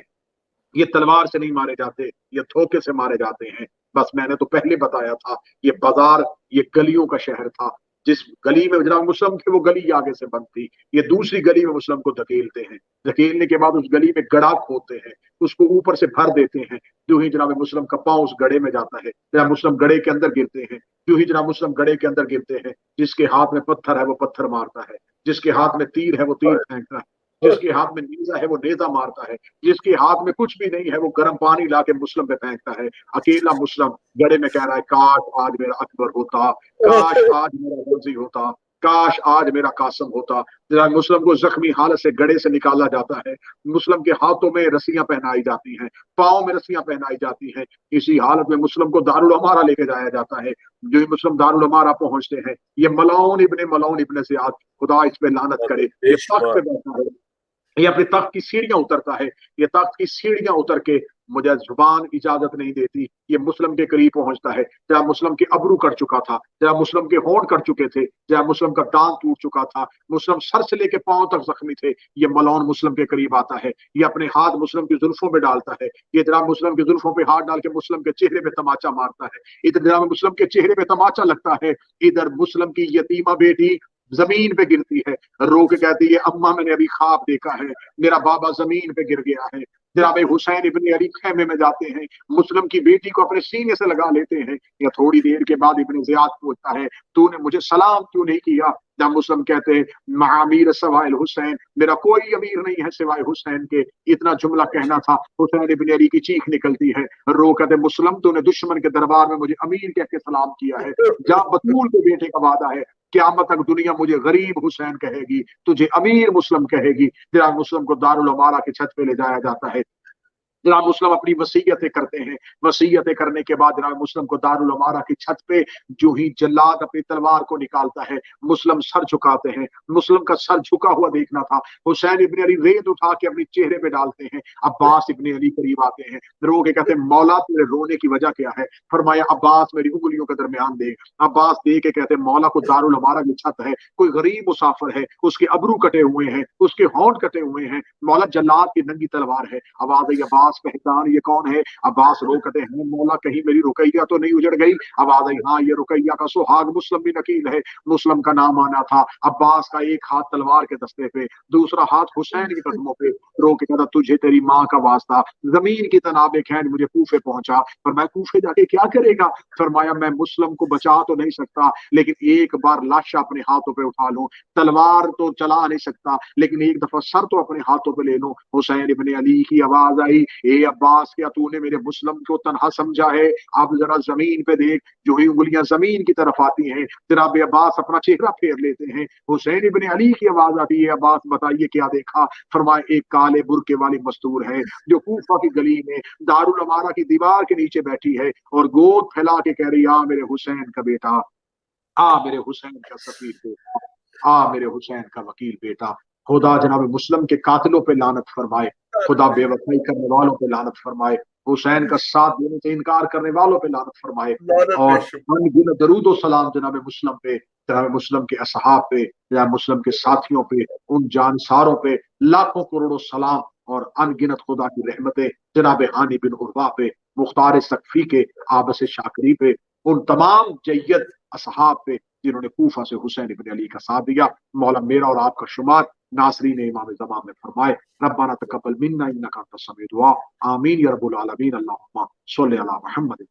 Speaker 1: ये तलवार से नहीं मारे जाते, ये धोखे से मारे जाते हैं। बस मैंने तो पहले बताया था, ये बाजार, ये गलियों का शहर था। जिस गली में जनाब मुस्लिम थे वो गली आगे से बंद थी, ये दूसरी गली में मुस्लिम को धकेलते हैं। धकेलने के बाद उस गली में गड़ा खोदते हैं, उसको ऊपर से भर देते हैं। जो ही जनाब मुस्लिम का पांव उस गड़े में जाता है, जनाब मुस्लिम गड़े के अंदर गिरते हैं। जो ही जनाब मुस्लिम गड़े के अंदर गिरते हैं, जिसके हाथ में पत्थर है वो पत्थर मारता है, जिसके हाथ में तीर है वो तीर फेंकता है, जिसके हाथ में नेजा है वो नेजा मारता है, जिसके हाथ में कुछ भी नहीं है वो गर्म पानी लाके मुस्लिम पे फेंकता है। अकेला मुस्लिम गड़े में कह रहा है, काश आज मेरा अकबर होता, काश आज मेरा गौजी होता, काश आज मेरा कासम होता। जरा मुस्लिम को जख्मी हालत से गड़े से निकाला जाता है। मुस्लिम के हाथों में रस्सियां पहनाई जाती हैं, पाँव में रस्सियां पहनाई जाती हैं। इसी हालत में मुस्लिम को दारुल अमारा लेके जाया जाता है। जो ही मुस्लिम दारुल अमारा पहुंचते हैं, ये मलौन इब्ने ज़ियाद, खुदा इस पे लानत करे, ये तख्त पे बैठा है, ये अपने तख्त की सीढ़ियां उतरता है। ये तख्त की सीढ़ियां उतर के, मुझे जुबान इजाजत नहीं देती, ये मुस्लिम के करीब पहुंचता है। जब मुस्लिम के अबरू कट चुका था, जब मुस्लिम के होंठ कट चुके थे, जब मुस्लिम का टांग टूट चुका था, मुस्लिम सर से लेके पांव तक जख्मी थे, ये मलौन मुस्लिम के करीब आता है। ये अपने हाथ मुस्लिम की जुल्फों में डालता है। ये जनाब मुस्लिम के जुल्फों पे हाथ डाल के मुस्लिम के चेहरे पे तमाचा मारता है। इधर जनाब मुस्लिम के चेहरे पे तमाचा लगता है, इधर मुस्लिम की यतीमा बेटी जमीन पे गिरती है, रो के कहती है, अम्मा मैंने अभी ख्वाब देखा है, मेरा बाबा जमीन पे गिर गया है। जनाब हुसैन इब्ने अली खैमे में जाते हैं, मुस्लिम की बेटी को अपने सीने से लगा लेते हैं। या थोड़ी देर के बाद इब्ने ज़ियाद पूछता है, तूने मुझे सलाम क्यों नहीं किया? जब मुस्लिम कहते हैं महामीर सवाए हुसैन, मेरा कोई अमीर नहीं है सिवाय हुसैन के, इतना जुमला कहना था। हुसैन इब्न अली की चीख निकलती है, रो कहते मुस्लिम तूने दुश्मन के दरबार में मुझे अमीर कह के सलाम किया है, जहाँ बतूल के बेटे का वादा है क़यामत तक दुनिया मुझे गरीब हुसैन कहेगी, तुझे अमीर मुस्लिम कहेगी। जनाब मुस्लिम को दारुल अमारा की छत पे ले जाया जाता है। जनाब मुस्लिम अपनी वसीयतें करते हैं, वसीयतें करने के बाद जनाब मुस्लिम को दारुल अमारा की छत पे जो ही जल्लाद अपनी तलवार को निकालता है, मुस्लिम सर झुकाते हैं। मुस्लिम का सर झुका हुआ देखना था। हुसैन इब्न अली रेत उठा के अपने चेहरे पे डालते हैं। अब्बास इब्न अली करीब आते हैं, रो के कहते हैं मौला तेरे रोने की वजह क्या है? फरमाया अब्बास मेरी उंगलियों के दरमियान देख। अब्बास दे के कहते हैं मौला को दारुल अमारा की छत है, कोई गरीब मुसाफिर है, उसके अबरू कटे हुए हैं, उसके होंठ कटे हुए हैं, मौला जल्लाद की नंगी तलवार है। आवाज आई अब्बास पहचान ये कौन है? अब्बास रो कहते हैं मौला कहीं मेरी रुकैया तो नहीं उजड़ गई? आवाज आई हाँ ये रुकैया का सुहाग मुस्लिम भी नकील है। मुस्लिम का नाम आना था। अब्बास का एक हाथ तलवार के दस्ते पे, दूसरा हाथ हुसैन के कदमों पे, रो के कहता तुझे तेरी माँ का वास्ता, जमीन की तनाबे खैन मुझे कूफे पहुंचा। पर मैं कूफे जाके क्या करेगा? फरमाया मैं मुस्लिम को बचा तो नहीं सकता, लेकिन एक बार लाश अपने हाथों पे उठा लूं, तलवार तो चला नहीं सकता, लेकिन एक दफा सर तो अपने हाथों पे ले लूं। हुसैन इब्न अली की आवाज आई ए अब्बास क्या तूने मेरे मुस्लिम को तनहा समझा है? अब जरा जमीन पे देख। जो ही उंगलियां जमीन की तरफ आती हैं, जनाब अब्बास अपना चेहरा फेर लेते हैं। हुसैन इब्न अली की आवाज आती है अब्बास बताइए क्या देखा? फरमाए एक काले बुरके वाली मस्तूर है जो कूफा की गली में दारुल अमारा की दीवार के नीचे बैठी है और गोद फैला के कह रही आ मेरे हुसैन का बेटा, आ मेरे हुसैन का सफीर बेटा, आ मेरे हुसैन का वकील बेटा। खुदा जनाब मुस्लिम के कातिलों पे लानत फरमाए, खुदा बेवफाई करने वालों पे लानत फरमाए, हुसैन का साथ देने से इनकार करने वालों पे लानत फरमाए, और अनगिनत दरूद और सलाम जनाब मुस्लिम पे, जनाब मुस्लिम के असहाब पे, जनाब मुस्लिम के साथियों पे, उन जानसारों पे लाखों करोड़ों सलाम और अनगिनत खुदा की रहमतें जनाब हानी बिन उर्वा पे, मुख्तार सकफी के, आबस शाकरी पे, उन तमाम जय्यद असहाब पे जिन्होंने कूफा से हुसैन इब्न अली का साथ दिया। मौला मेरा और आपका शुमार नासरीन इमाम ज़मान में फरमाए। रब्बाना तक़ब्बल मिन्ना इन्नका अंतस समीउद दुआ। आमीन या रब्बुल आलमीन। अल्लाहुम्मा सल्लि अला मुहम्मद।